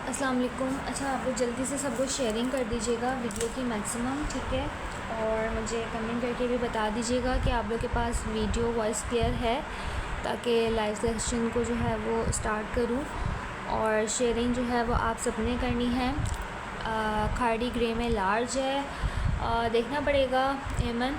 अस्सलाम वालेकुम। अच्छा, आप लोग जल्दी से सब लोग शेयरिंग कर दीजिएगा वीडियो की मैक्सिमम, ठीक है। और मुझे कमेंट करके भी बता दीजिएगा कि आप लोग के पास वीडियो वॉइस क्लियर है, ताकि लाइव सेशन को जो है वो स्टार्ट करूं। और शेयरिंग जो है वो आप सबने करनी है। खाड़ी ग्रे में लार्ज है, देखना पड़ेगा एमन,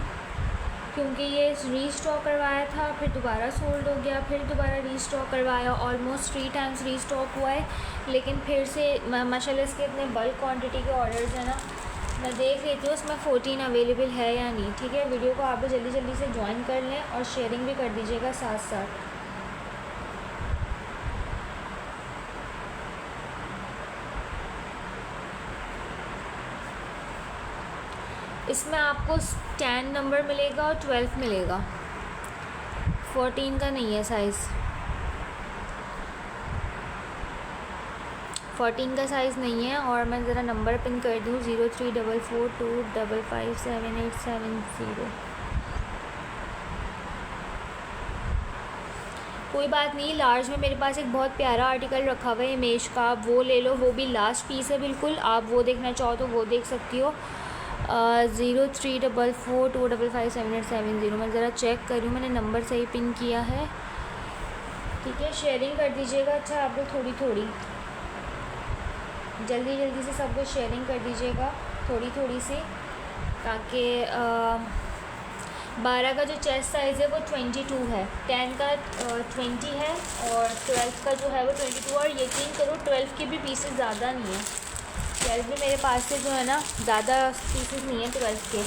क्योंकि ये रीस्टॉक करवाया था, फिर दोबारा सोल्ड हो गया, फिर दोबारा रीस्टॉक करवाया, ऑलमोस्ट 3 टाइम्स रीस्टॉक हुआ है। लेकिन फिर से माशाल्लाह इसके इतने बल्क क्वांटिटी के ऑर्डर्स हैं ना, मैं देख रही थी उसमें 14 अवेलेबल है या नहीं, ठीक है। वीडियो को आप जल्दी जल्दी से ज्वाइन कर लें और शेयरिंग भी कर दीजिएगा साथ साथ। इसमें आपको 10 नंबर मिलेगा और 12 मिलेगा, 14 का नहीं है साइज़। 14 का साइज़ नहीं है। और मैं ज़रा नंबर पिन कर दूँ 0344255787 कोई बात नहीं। लार्ज में मेरे पास एक बहुत प्यारा आर्टिकल रखा हुआ है इमेज का, आप वो ले लो, वो भी लास्ट पीस है बिल्कुल। आप वो देखना चाहो तो वो देख सकती हो। 0344255787 मैं ज़रा चेक करूँ, मैंने नंबर सही पिन किया है, ठीक है। शेयरिंग कर दीजिएगा। अच्छा, आप लोग थोड़ी थोड़ी जल्दी जल्दी से सब कुछ शेयरिंग कर दीजिएगा, थोड़ी थोड़ी सी, ताकि 12 का जो चेस्ट साइज़ है वो 22 है, 10 का 20 है, और 12 का जो है वो 22। और यकीन करो 12 के भी पीसेस ज़्यादा नहीं है। 12 भी मेरे पास से जो है ना ज़्यादा पीसेस नहीं है 12 के।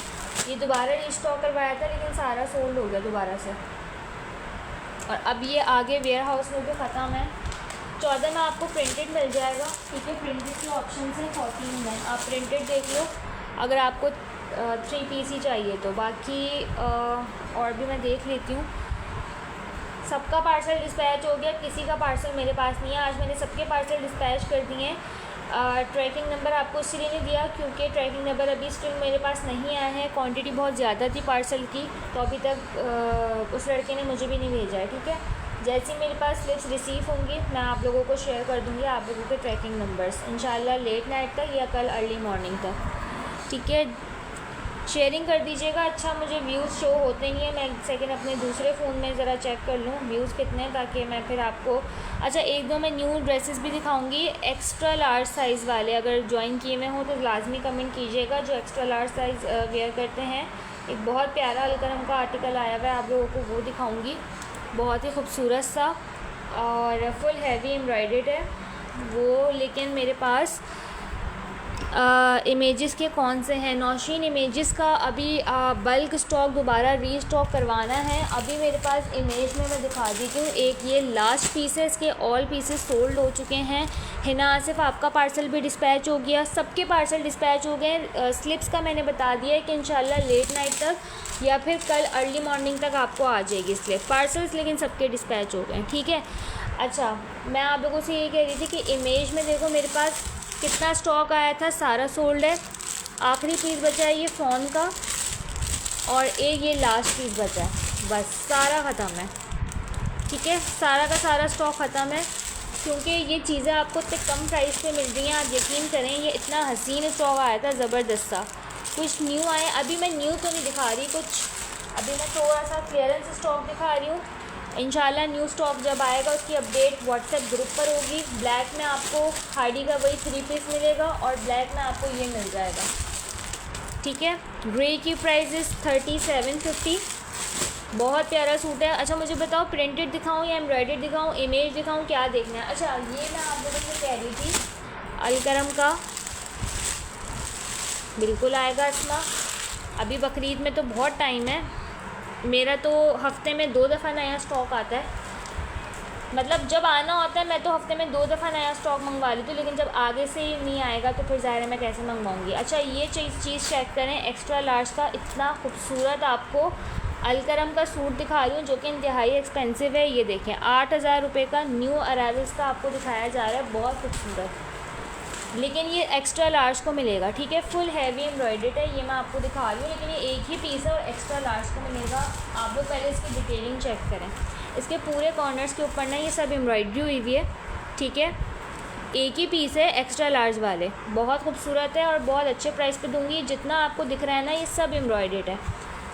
ये दोबारा रीस्टॉक करवाया था, लेकिन सारा सोल्ड हो गया दोबारा से। और अब ये आगे वेयर हाउस में भी ख़त्म है। 14 में आपको प्रिंटेड मिल जाएगा, ठीक है। प्रिंटेड के ऑप्शन है 14 में, आप प्रिंटेड देख लो अगर आपको 3 पीस ही चाहिए तो। बाकी और भी मैं देख लेती हूँ। सबका पार्सल डिस्पैच हो गया, किसी का पार्सल मेरे पास नहीं है। आज मैंने सबके पार्सल डिस्पैच कर दिए हैं। ट्रैकिंग नंबर आपको इसलिए नहीं दिया क्योंकि ट्रैकिंग नंबर अभी स्टिल मेरे पास नहीं आया है। क्वांटिटी बहुत ज़्यादा थी पार्सल की, तो अभी तक उस लड़के ने मुझे भी नहीं भेजा है, ठीक है। जैसे ही मेरे पास स्लिप्स रिसीव होंगी मैं आप लोगों को शेयर कर दूँगी, आप लोगों के ट्रैकिंग नंबर्स, इंशाल्लाह लेट नाइट तक या कल अर्ली मॉर्निंग तक, ठीक है। शेयरिंग कर दीजिएगा। अच्छा, मुझे व्यूज़ शो होते नहीं है, मैं एक सेकंड अपने दूसरे फ़ोन में ज़रा चेक कर लूँ व्यूज़ कितने हैं, ताकि मैं फिर आपको अच्छा एक दो मैं न्यू ड्रेसेस भी दिखाऊंगी एक्स्ट्रा लार्ज साइज़ वाले। अगर ज्वाइन किए हुए हो तो लाजमी कमेंट कीजिएगा जो एक्स्ट्रा लार्ज साइज़ वेयर करते हैं। एक बहुत प्यारा अलकरम का आर्टिकल आया हुआ है, आप लोगों को वो दिखाऊँगी, बहुत ही खूबसूरत सा और फुल हैवी एम्ब्रॉयडर्ड है वो। लेकिन मेरे पास इमेजेस के कौन से हैं, नौशीन इमेजेस का अभी बल्क स्टॉक दोबारा रीस्टॉक करवाना है। अभी मेरे पास इमेज में मैं दिखा देती हूँ, एक ये लास्ट पीस है, इसके ऑल पीसेस सोल्ड हो चुके हैं। हिना आसिफ आपका पार्सल भी डिस्पैच हो गया, सबके पार्सल डिस्पैच हो गए। स्लिप्स का मैंने बता दिया है कि इंशाल्लाह लेट नाइट तक या फिर कल अर्ली मॉर्निंग तक आपको आ जाएगी स्लिप पार्सल्स, लेकिन सबके डिस्पैच हो गए, ठीक है। अच्छा, मैं आप लोगों से ये कह रही थी कि इमेज में देखो मेरे पास कितना स्टॉक आया था, सारा सोल्ड है। आखिरी पीस बचा है ये फ़ोन का, और एक ये लास्ट पीस बचा है, बस सारा ख़त्म है, ठीक है। सारा का सारा स्टॉक ख़त्म है, क्योंकि ये चीज़ें आपको इतने कम प्राइस पे मिल रही हैं। आप यकीन करें ये इतना हसीन स्टॉक आया था, ज़बरदस्त सा। कुछ न्यू आए, अभी मैं न्यू तो नहीं दिखा रही कुछ, अभी मैं थोड़ा सा क्लियरेंस स्टॉक दिखा रही हूँ। इंशाल्लाह न्यू स्टॉक जब आएगा उसकी अपडेट व्हाट्सएप ग्रुप पर होगी। ब्लैक में आपको खाड़ी का वही 3 पीस मिलेगा, और ब्लैक में आपको ये मिल जाएगा, ठीक है। ग्रे की प्राइस 3750, बहुत प्यारा सूट है। अच्छा, मुझे बताओ प्रिंटेड दिखाऊं या एम्ब्रॉयडर्ड दिखाऊं, इमेज दिखाऊं, क्या देखना है। अच्छा, ये मैं आप लोगों से कह रही थी अलकरम का बिल्कुल आएगा इसमें। अभी बकरीद में तो बहुत टाइम है, मेरा तो हफ़्ते में 2 दफ़ा नया स्टॉक आता है। मतलब जब आना होता है मैं तो हफ़्ते में 2 दफ़ा नया स्टॉक मंगवा लेती हूँ, लेकिन जब आगे से ही नहीं आएगा तो फिर ज़ाहिर है मैं कैसे मंगवाऊँगी। अच्छा, ये चीज़ चेक करें, एक्स्ट्रा लार्ज का इतना खूबसूरत आपको अलकरम का सूट दिखा रही हूँ, जो कि इंतहाई एक्सपेंसिव है। ये देखें 8000 रुपये का न्यू अराइवल्स का आपको दिखाया जा रहा है, बहुत खूबसूरत, लेकिन ये एक्स्ट्रा लार्ज को मिलेगा, ठीक है। फुल हैवी एम्ब्रॉयडर्ड है, ये मैं आपको दिखा रही हूँ, लेकिन ये एक ही पीस है और एक्स्ट्रा लार्ज को मिलेगा। आप लोग पहले इसकी डिटेलिंग चेक करें। इसके पूरे कॉर्नर्स के ऊपर ना ये सब एम्ब्रॉयडरी हुई हुई है, ठीक है। एक ही पीस है एक्स्ट्रा लार्ज वाले, बहुत खूबसूरत है और बहुत अच्छे प्राइस पे दूंगी। जितना आपको दिख रहा है ना ये सब एम्ब्रॉयडेड है,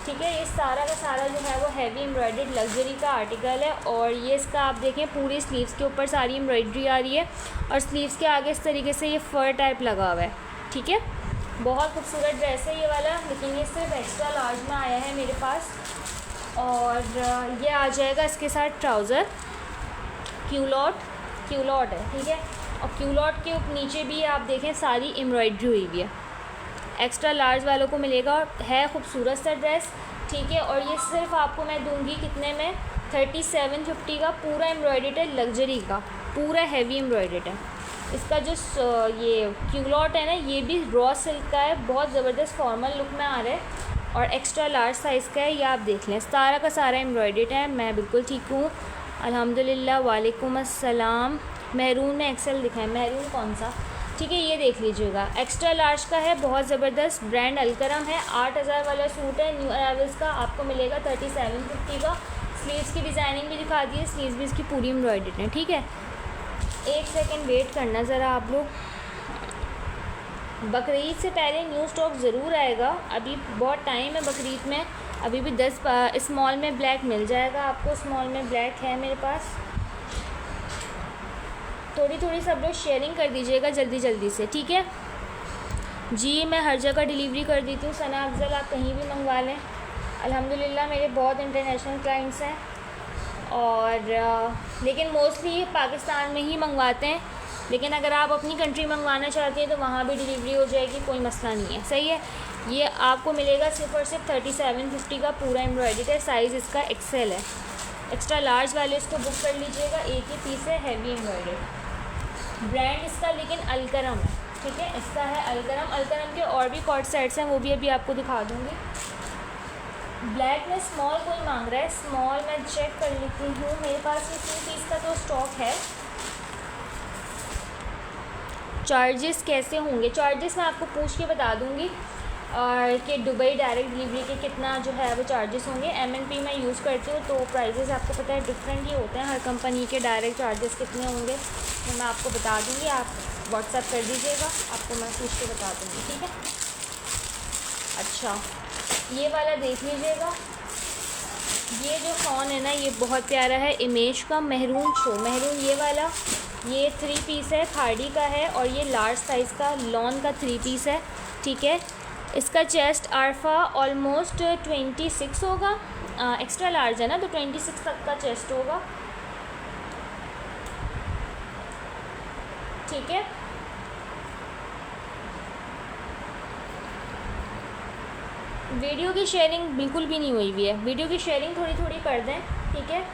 ठीक है। ये सारा का सारा जो है वो हैवी एम्ब्रॉयडेड लग्जरी का आर्टिकल है। और ये इसका आप देखें पूरी स्लीव्स के ऊपर सारी एम्ब्रॉयडरी आ रही है और स्लीव्स के आगे इस तरीके से ये फर टाइप लगा हुआ है, ठीक है। बहुत खूबसूरत ड्रेस है ये वाला, लेकिन ये सिर्फ एक्स्ट्रा लार्ज में आया है मेरे पास। और ये आ जाएगा इसके साथ ट्राउज़र, क्यूलॉट है, ठीक है। और क्यूलॉट के नीचे भी आप देखें सारी एम्ब्रॉयडरी हुई हुई है। एक्स्ट्रा लार्ज वालों को मिलेगा और है खूबसूरत सा ड्रेस, ठीक है। और ये सिर्फ आपको मैं दूंगी कितने में, 3750 का। पूरा एम्ब्रॉयडेड है, लग्जरी का, पूरा हैवी एम्ब्रॉयडेड है। इसका जो ये क्यूलॉट है ना ये भी रॉ सिल्क का है, बहुत ज़बरदस्त फॉर्मल लुक में आ रहा है और एक्स्ट्रा लार्ज साइज़ का है। ये आप देख लें, सारा का सारा एम्ब्रॉयडेड है। मैं बिल्कुल ठीक हूँ अल्हम्दुलिल्लाह। वालेकुम अस्सलाम। महरून में एक्सेल दिखाएं, महरून कौन सा, ठीक है। ये देख लीजिएगा, एक्स्ट्रा लार्ज का है, बहुत ज़बरदस्त, ब्रांड अलकरम है। 8000 वाला सूट है न्यू अराइवल्स का, आपको मिलेगा 3750 का। स्लीव्स की डिज़ाइनिंग भी दिखा दी है, स्लीव्स भी इसकी पूरी एम्ब्रॉयडेड है, ठीक है। एक सेकंड वेट करना ज़रा आप लोग। बकरीद से पहले न्यू स्टॉक ज़रूर आएगा, अभी बहुत टाइम है बकरीद में। अभी भी 10 स्मॉल में ब्लैक मिल जाएगा आपको, स्मॉल में ब्लैक है मेरे पास। थोड़ी सब लोग शेयरिंग कर दीजिएगा जल्दी से, ठीक है जी। मैं हर जगह डिलीवरी कर देती हूँ सना अफजल, आप कहीं भी मंगवा लें। अल्हम्दुलिल्लाह मेरे बहुत इंटरनेशनल क्लाइंट्स हैं और लेकिन मोस्टली पाकिस्तान में ही मंगवाते हैं। लेकिन अगर आप अपनी कंट्री मंगवाना चाहते हैं तो वहाँ भी डिलीवरी हो जाएगी, कोई मसला नहीं है, सही है। ये आपको मिलेगा सिर्फ और सिर्फ 3750 का, पूरा एम्ब्रॉयडेड है। साइज़ इसका एक्सेल है। एक्स्ट्रा लार्ज वाले इसको बुक कर लीजिएगा, एक ही पीस है, हैवी एम्ब्रॉयडेड। ब्रांड इसका लेकिन अलकरम है, ठीक है। इसका है अलकरम। अलकरम के और भी कॉर्ड सेट्स हैं, वो भी अभी आपको दिखा दूँगी। ब्लैक में स्मॉल कोई मांग रहा है, स्मॉल मैं चेक कर लेती हूँ। मेरे पास ये 3 पीस का तो स्टॉक है। चार्जेस कैसे होंगे, चार्जेस मैं आपको पूछ के बता दूँगी और कि दुबई डायरेक्ट डिलीवरी के कितना जो है वो चार्जेस होंगे। MNP मैं यूज़ करती हूँ तो प्राइजेस आपको पता है डिफरेंट ही होते हैं हर कंपनी के। डायरेक्ट चार्जेस कितने होंगे तो मैं आपको बता दूँगी, आप व्हाट्सएप कर दीजिएगा, आपको मैं पूछ के बता दूँगी, ठीक है। अच्छा ये वाला देख लीजिएगा, ये जो फ़ोन है ना ये बहुत प्यारा है, इमेज का महरून महरून ये वाला। ये 3 पीस है, खाड़ी का है और ये लार्ज साइज़ का लॉन का 3 पीस है, ठीक है। इसका चेस्ट आरफा ऑलमोस्ट 26 होगा, एक्स्ट्रा लार्ज है ना तो 26 तक का चेस्ट होगा, ठीक है। वीडियो की शेयरिंग बिल्कुल भी नहीं हुई है, वीडियो की शेयरिंग थोड़ी कर दें, ठीक है।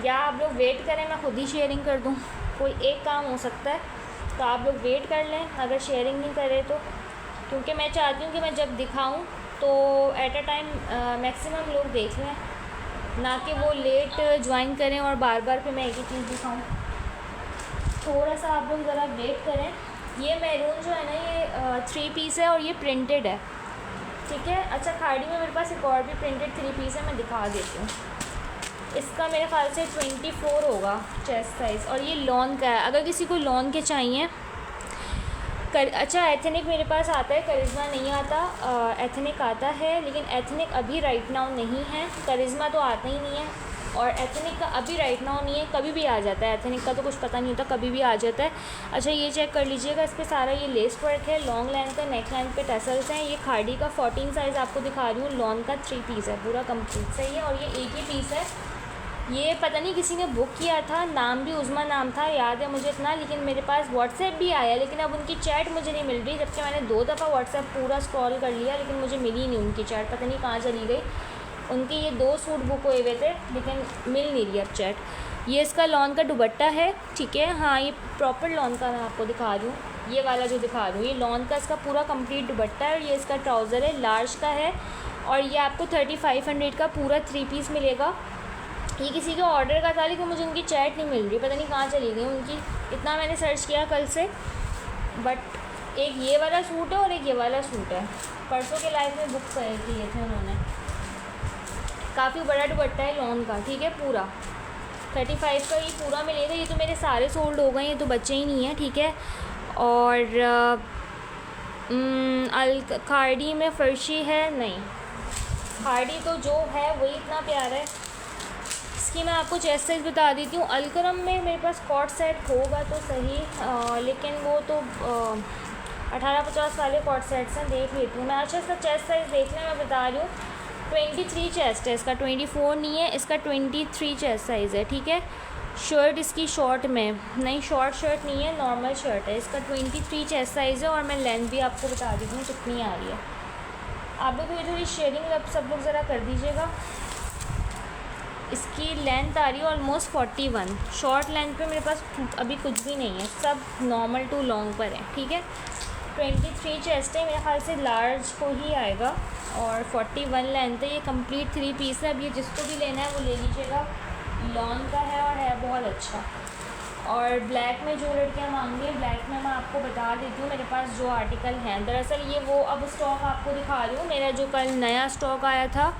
या आप लोग वेट करें, मैं खुद ही शेयरिंग कर दूँ, कोई एक काम हो सकता है तो आप लोग वेट कर लें अगर शेयरिंग नहीं करें तो, क्योंकि मैं चाहती हूँ कि मैं जब दिखाऊँ तो एट अ टाइम मैक्सिमम लोग देख लें, ना कि वो लेट ज्वाइन करें और बार फिर मैं एक ही चीज़ दिखाऊँ। थोड़ा सा आप लोग ज़रा वेट करें। ये मैरून जो है ना ये 3 पीस है और ये प्रिंटेड है, ठीक है। अच्छा खाड़ी में मेरे पास एक और भी प्रिंटेड 3 पीस है, मैं दिखा देती हूँ। इसका मेरे ख्याल से 24 होगा चेस्ट साइज़ और ये लॉन का है। अगर किसी को लॉन के चाहिए अच्छा एथनिक मेरे पास आता है, करिश्मा नहीं आता। एथनिक आता है लेकिन एथनिक अभी राइट नाउ नहीं है, करिश्मा तो आता ही नहीं है और एथनिक का अभी राइट नाउ नहीं है, कभी भी आ जाता है। एथनिक का तो कुछ पता नहीं होता, कभी भी आ जाता है। अच्छा ये चेक कर लीजिएगा, इस पर सारा ये लेस वर्क है, लॉन्ग लेंथ का, नेक लेंथ पे टसल्स हैं। ये खाड़ी का 14 साइज़ आपको दिखा रही हूँ, लॉन का 3 पीस है, पूरा कंप्लीट सही है। और ये एक ही पीस है, ये पता नहीं किसी ने बुक किया था, नाम भी उज़मा नाम था, याद है मुझे इतना, लेकिन मेरे पास व्हाट्सएप भी आया लेकिन अब उनकी चैट मुझे नहीं मिल रही, जबकि मैंने 2 दफ़ा व्हाट्सएप पूरा स्क्रॉल कर लिया लेकिन मुझे मिली नहीं उनकी चैट, पता नहीं कहाँ चली गई। उनके ये 2 सूट बुक हुए हुए थे लेकिन मिल नहीं रही अब चैट। ये इसका लॉन का दुपट्टा है, ठीक है। हाँ ये प्रॉपर लॉन का मैं आपको दिखा रही हूँ, ये वाला जो दिखा रही हूँ ये लॉन का इसका पूरा कंप्लीट दुपट्टा है और ये इसका ट्राउज़र है, लार्ज का है और ये आपको 3500 का पूरा 3 पीस मिलेगा। ये किसी के ऑर्डर का था लेकिन मुझे उनकी चैट नहीं मिल रही, पता नहीं कहाँ चली गई उनकी, इतना मैंने सर्च किया कल से। बट एक ये वाला सूट है और एक ये वाला सूट है, परसों के लाइफ में बुक कर दिए थे उन्होंने। काफ़ी बड़ा दुपट्टा है लॉन का, ठीक है पूरा। 35 का ये पूरा मिलेगा। ये तो मेरे सारे सोल्ड हो गए, ये तो बच्चे ही नहीं हैं, ठीक है। और खाड़ी में फर्शी है नहीं, खाड़ी तो जो है वही इतना प्यारा है। इसकी मैं आपको चेस्ट साइज़ बता देती हूँ। अलकरम में मेरे पास कॉट सेट होगा तो सही, लेकिन वो तो 18-50 वाले कॉट सेट्स हैं, देख लेती हूँ मैं। अच्छा इसका चेस्ट साइज़ देखना मैं बता रही हूँ, 23 चेस्ट है इसका, 24 नहीं है इसका, 23 चेस्ट साइज़ है, ठीक है। शर्ट इसकी शॉर्ट में नहीं, शॉर्ट शर्ट नहीं है, नॉर्मल शर्ट है। इसका 23 चेस्ट साइज़ है और मैं लेंथ भी आपको बता देती हूँ कितनी आ रही है। आप लोग ये थोड़ी शेयरिंग सब लोग ज़रा कर दीजिएगा। इसकी लेंथ आ रही है ऑलमोस्ट 41। शॉर्ट लेंथ पे मेरे पास अभी कुछ भी नहीं है, सब नॉर्मल टू लॉन्ग पर है, ठीक है। 23 चेस्ट है, मेरे ख्याल से लार्ज को ही आएगा, और 41 लेंथ है। ये कंप्लीट 3 पीस है। अब ये जिसको भी लेना है वो ले लीजिएगा, लॉन्ग का है और है बहुत अच्छा। और ब्लैक में जो लड़कियाँ मांग रही हैं, ब्लैक में मैं आपको बता देती हूँ मेरे पास जो आर्टिकल हैं। दरअसल ये वो अब स्टॉक आपको दिखा रही हूँ, मेरा जो कल नया स्टॉक आया था।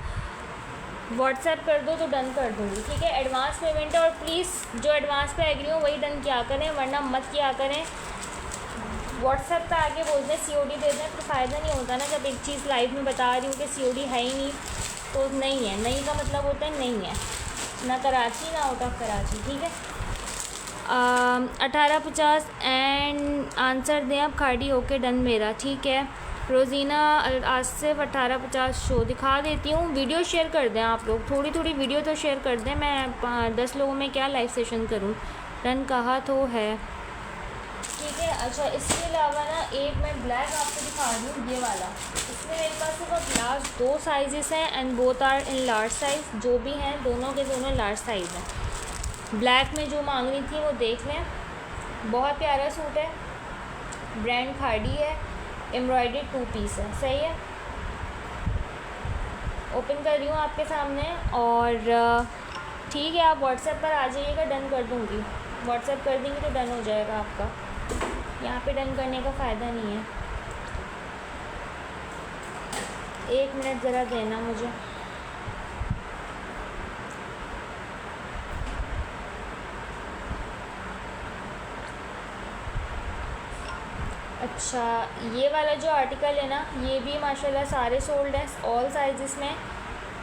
व्हाट्सएप कर दो तो डन कर दूँगी, ठीक है। एडवांस पेमेंट है, और प्लीज़ जो एडवांस पे एग्री हो वही डन किया करें, वरना मत किया करें। व्हाट्सएप पे आके बोलते हैं COD दे दें, तो फ़ायदा नहीं होता ना। जब एक चीज़ लाइव में बता रही हूँ कि COD है ही नहीं, तो नहीं है, नहीं का मतलब होता है नहीं है, ना कराची ना आउट ऑफ कराची, ठीक है। 1850 एंड आंसर दें आप, खाड़ी होके डन मेरा, ठीक है। रोज़ीना आसिफ 1850 शो दिखा देती हूँ। वीडियो शेयर कर दें आप लोग, थोड़ी थोड़ी वीडियो तो शेयर कर दें। मैं 10 लोगों में क्या लाइव सेशन करूँ, डन कहा तो है, ठीक है। अच्छा इसके अलावा ना एक मैं ब्लैक आपको दिखा रही हूँ, ये वाला। इसमें मेरे पास सिर्फ लास्ट 2 साइज़ हैं and both are in large size. जो भी हैं दोनों के दोनों लार्ज साइज़ हैं। ब्लैक में जो मांग रही थी वो देख लें, बहुत प्यारा सूट है, ब्रांड खाड़ी है, एम्ब्रॉयडर्ड 2 पीस है, सही है। ओपन कर रही हूँ आपके सामने, और ठीक है आप व्हाट्सएप पर आ जाइएगा, डन कर दूँगी। व्हाट्सएप कर देंगे तो डन हो जाएगा आपका, यहाँ पे डन करने का फ़ायदा नहीं है। 1 मिनट ज़रा देना मुझे। अच्छा ये वाला जो आर्टिकल है ना, ये भी माशाल्लाह सारे सोल्ड हैं, ऑल साइज़ में,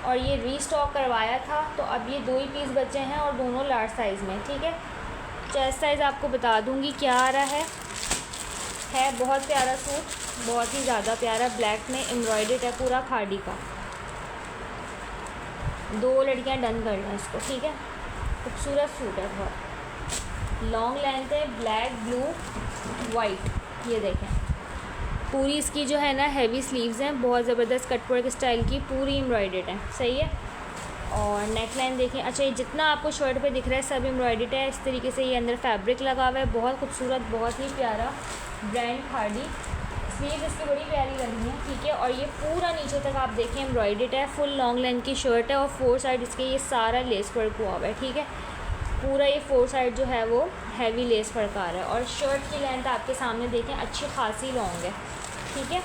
और ये रीस्टॉक करवाया था, तो अब ये 2 ही पीस बचे हैं और दोनों लार्ज साइज़ में, ठीक है। चेस्ट साइज़ आपको बता दूंगी क्या आ रहा है बहुत प्यारा सूट, बहुत ही ज़्यादा प्यारा, ब्लैक में एम्ब्रॉयडर्ड है पूरा खाड़ी का। 2 लड़कियां डन कर लें इसको, ठीक है। खूबसूरत सूट है, बहुत लॉन्ग लेंथ है, ब्लैक ब्लू वाइट, ये देखें। पूरी इसकी जो है ना हैवी स्लीव्स हैं, बहुत ज़बरदस्त कटवर्क स्टाइल की, पूरी एम्ब्रॉयडर्ड है, सही है। और नेक लाइन देखें। अच्छा ये जितना आपको शर्ट पे दिख रहा है सब एम्ब्रॉयडर्ड है। इस तरीके से ये अंदर फैब्रिक लगा हुआ है, बहुत खूबसूरत, बहुत ही प्यारा, ब्रांड खाड़ी। स्लीव इसकी बड़ी प्यारी लग रही है, ठीक है। और ये पूरा नीचे तक आप देखें एम्ब्रॉयडर्ड है, फुल लॉन्ग लेंथ की शर्ट है, और 4 साइड इसके ये सारा लेस वर्क हुआ हुआ है, ठीक है। पूरा ये 4 साइड जो है वो हैवी लेस वर्क आ रहा है, और शर्ट की लेंथ आपके सामने देखें अच्छी खासी लॉन्ग है, ठीक है।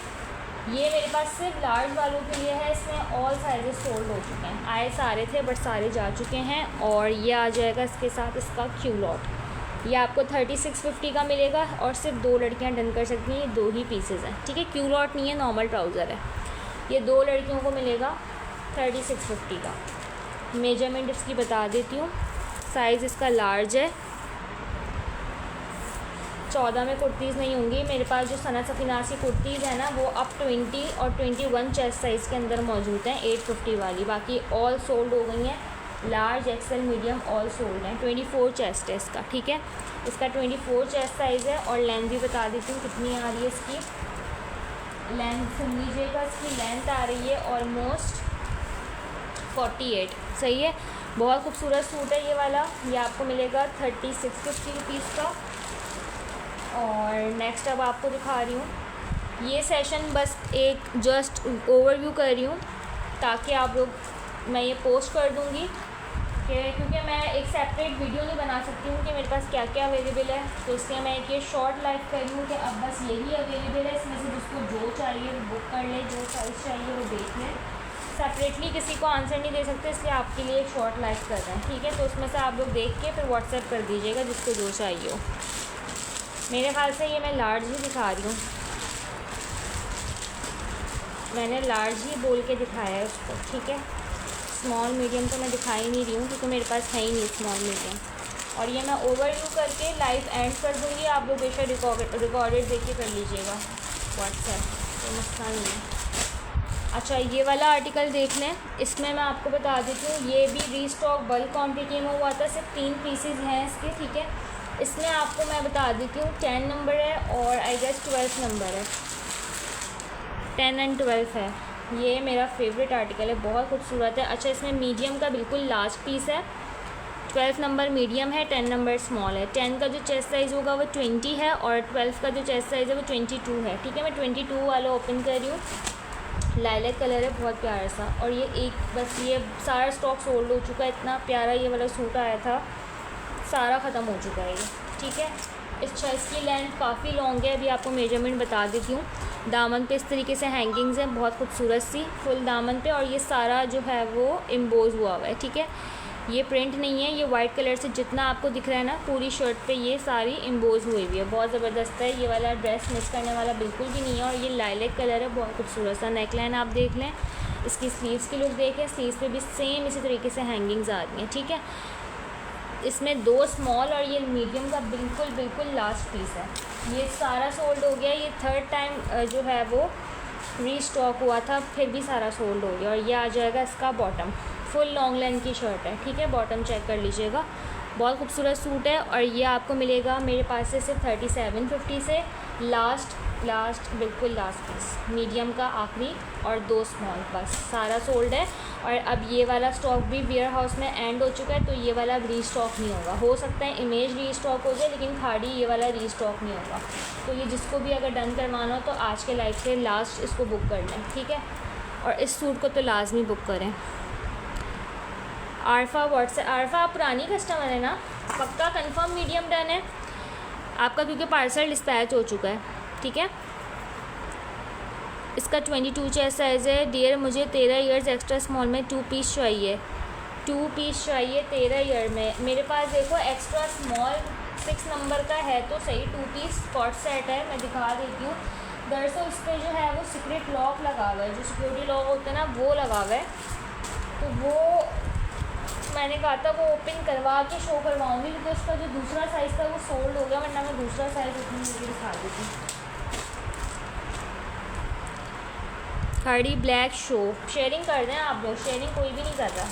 ये मेरे पास सिर्फ लार्ज वालों के लिए है, इसमें ऑल साइजेस सोल्ड हो चुके हैं। आए सारे थे बट सारे जा चुके हैं। और ये आ जाएगा इसके साथ इसका क्यू लॉट, ये आपको 3650 का मिलेगा, और सिर्फ 2 लड़कियां डन कर सकती हैं, ये 2 ही पीसेज हैं, ठीक है। क्यू लॉट नहीं है, नॉर्मल ट्राउज़र है। ये 2 लड़कियों को मिलेगा 3650 का। मेजरमेंट इसकी बता देती हूँ, साइज़ इसका लार्ज है, 14 में कुर्तीज़ नहीं होंगी मेरे पास। जो सना सफीनास की कुर्तीज़ है ना वो अब 20 और 21 चेस्ट साइज़ के अंदर मौजूद हैं, 850 वाली। बाकी ऑल सोल्ड हो गई हैं, large XL medium all sold हैं। 24 चेस्ट है इसका, ठीक है। इसका 24 चेस्ट साइज़ है, और लेंथ भी बता देती हूँ कितनी आ रही है इसकी। लेंथ सुन लीजिएगा, इसकी लेंथ आ रही है ऑलमोस्ट 48, सही है। बहुत खूबसूरत सूट है ये वाला, ये आपको मिलेगा 3650 रुपीज़ का। और नेक्स्ट अब आपको दिखा रही हूँ, ये सेशन बस एक जस्ट ओवरव्यू कर रही हूँ ताकि आप लोग, मैं ये पोस्ट कर दूँगी कि क्योंकि मैं एक सेपरेट वीडियो नहीं बना सकती हूँ कि मेरे पास क्या क्या अवेलेबल है, तो इसलिए मैं एक ये शॉर्ट लाइव कर रही हूँ कि अब बस यही अवेलेबल है। इसमें से जिसको जो चाहिए वो बुक कर ले, जो साइज़ चाहिए वो देख लें। सेपरेटली किसी को आंसर नहीं दे सकते, इसलिए आपके लिए एक शॉर्ट लाइव कर रहे हैं, ठीक है। तो उसमें से आप लोग देख के फिर व्हाट्सएप कर दीजिएगा जिसको जो चाहिए हो। मेरे ख्याल से ये मैं लार्ज ही दिखा रही हूँ, मैंने लार्ज ही बोल के दिखाया है उसको, ठीक है। स्मॉल मीडियम तो मैं दिखा ही नहीं रही हूँ क्योंकि मेरे पास है ही नहीं स्मॉल मीडियम। और ये मैं ओवरव्यू करके लाइव एंड कर दूँगी, आप लोग बेशक रिकॉर्डेड देख के कर लीजिएगा व्हाट्सएप, तो मसला नहीं है। अच्छा ये वाला आर्टिकल देख लें, इसमें मैं आपको बता देती हूँ, ये भी रीस्टॉक बल्क क्वांटिटी में हुआ था, सिर्फ 3 पीसेज हैं इसके, ठीक है। इसमें आपको मैं बता देती हूँ 10 नंबर है और आई गेस 12 नंबर है, 10 एंड 12 है। ये मेरा फेवरेट आर्टिकल है, बहुत खूबसूरत है। अच्छा इसमें मीडियम का बिल्कुल लास्ट पीस है, 12 नंबर मीडियम है, 10 नंबर स्मॉल है। 10 का जो चेस्ट साइज़ होगा वो 20 है और 12 का जो चेस्ट साइज़ है वो 22 है, ठीक है। मैं 22 वाला ओपन कर रही हूँ, लाइलैक कलर है, बहुत प्यारा सा। और ये एक बस ये सारा स्टॉक सोल्ड हो चुका है, इतना प्यारा ये वाला सूट आया था, सारा ख़त्म हो चुका है ये, ठीक है। अच्छा इसकी लेंथ काफ़ी लॉन्ग है, अभी आपको मेजरमेंट बता देती हूँ। दामन पे इस तरीके से हैंगिंग्स हैं, बहुत खूबसूरत सी फुल दामन पे, और ये सारा जो है वो एम्बोज हुआ हुआ है, ठीक है। ये प्रिंट नहीं है, ये वाइट कलर से जितना आपको दिख रहा है ना पूरी शर्ट पे ये सारी एम्बोज हुई हुई है, बहुत ज़बरदस्त है। ये वाला ड्रेस मिस करने वाला बिल्कुल भी नहीं है। और ये लाइलैक कलर है, बहुत खूबसूरत सा। नेकलाइन आप देख लें, इसकी स्लीव्स की लुक देखें, स्लीव्स पे भी सेम इसी तरीके से हैंगिंग्स आ रही हैं, ठीक है। इसमें 2 स्मॉल और ये मीडियम का बिल्कुल लास्ट पीस है। ये सारा सोल्ड हो गया, ये 3rd टाइम जो है वो रीस्टॉक हुआ था, फिर भी सारा सोल्ड हो गया। और ये आ जाएगा इसका बॉटम, फुल लॉन्ग लेंथ की शर्ट है, ठीक है। बॉटम चेक कर लीजिएगा, बहुत खूबसूरत सूट है। और ये आपको मिलेगा मेरे पास से सिर्फ 3750 से, लास्ट बिल्कुल लास्ट पीस मीडियम का आखिरी, और 2 स्मॉल, बस सारा सोल्ड है। और अब ये वाला स्टॉक भी वेयर हाउस में एंड हो चुका है, तो ये वाला रीस्टॉक नहीं होगा। हो सकता है इमेज रीस्टॉक हो जाए, लेकिन खाड़ी ये वाला रीस्टॉक नहीं होगा। तो ये जिसको भी अगर डन करवाना हो तो आज के लाइव से लास्ट इसको बुक कर लें, ठीक है। और इस सूट को तो लाजमी बुक करें। आरफा व्हाट्सएप, आरफा आप पुरानी कस्टमर है ना, पक्का कंफर्म मीडियम डन है आपका, क्योंकि पार्सल डिस्पैच हो चुका है, ठीक है। इसका 22 चेस्ट साइज़ है। डियर मुझे 13 ईयर्स एक्स्ट्रा स्मॉल में 2 पीस चाहिए, 2 पीस चाहिए 13 ईयर में। मेरे पास देखो एक्स्ट्रा स्मॉल 6 नंबर का है तो सही, 2 पीस कॉट सेट है, मैं दिखा देती हूँ। दरअसल उस पर जो है वो सीक्रेट लॉक लगा हुआ है, जो सिक्योरिटी लॉक होता है ना वो लगा हुआ है, तो वो मैंने कहा था वो ओपन करवा के शो करवाऊँगी, क्योंकि उसका जो दूसरा साइज़ था वो सोल्ड हो गया, वरना मैं दूसरा साइज़ उतनी मुझे दिखा देती। खाड़ी ब्लैक शो, शेयरिंग कर दें आप लोग, शेयरिंग कोई भी नहीं कर रहा,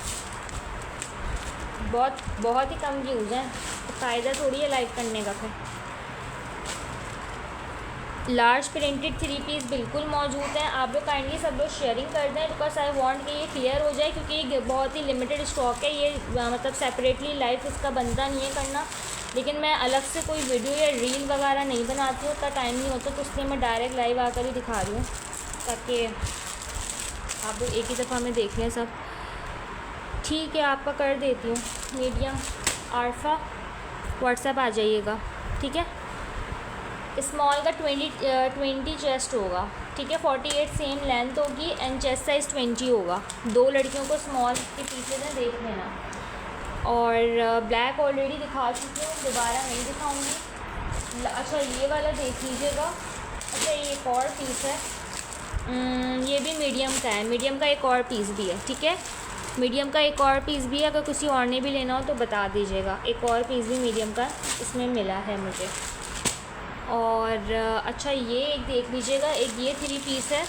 बहुत ही कम व्यूज़ हैं, तो फ़ायदा थोड़ी है लाइव करने का। फिर लार्ज प्रिंटेड 3 पीस बिल्कुल मौजूद हैं, आप लोग काइंडली सब लोग शेयरिंग कर दें, बिकॉज आई वांट कि ये क्लियर हो जाए, क्योंकि ये बहुत ही लिमिटेड स्टॉक है। ये मतलब सेपरेटली लाइव इसका बनता नहीं है करना, लेकिन मैं अलग से कोई वीडियो या रील वगैरह नहीं बनाती हूँ, उतना टाइम नहीं होता, तो इसलिए मैं डायरेक्ट लाइव आकर ही दिखा रही हूँ, ताकि आप लोग एक ही दफ़ा में देख लें सब, ठीक है। आपका कर देती हूँ मीडियम आरफा, व्हाट्सएप आ जाइएगा, ठीक है। स्मॉल का 20 चेस्ट होगा, ठीक है। 48 सेम लेंथ होगी एंड चेस्ट साइज़ 20 होगा। 2 लड़कियों को स्मॉल के पीछे से देख लेना। और ब्लैक ऑलरेडी दिखा चुकी हूँ, दोबारा नहीं दिखाऊंगी। अच्छा ये वाला देख लीजिएगा। अच्छा ये एक और पीस है, ये भी मीडियम का है, मीडियम का एक और पीस भी है, ठीक है। मीडियम का एक और पीस भी है, अगर किसी और ने भी लेना हो तो बता दीजिएगा। एक और पीस भी मीडियम का इसमें मिला है मुझे। और अच्छा ये एक देख लीजिएगा, एक ये 3 पीस है,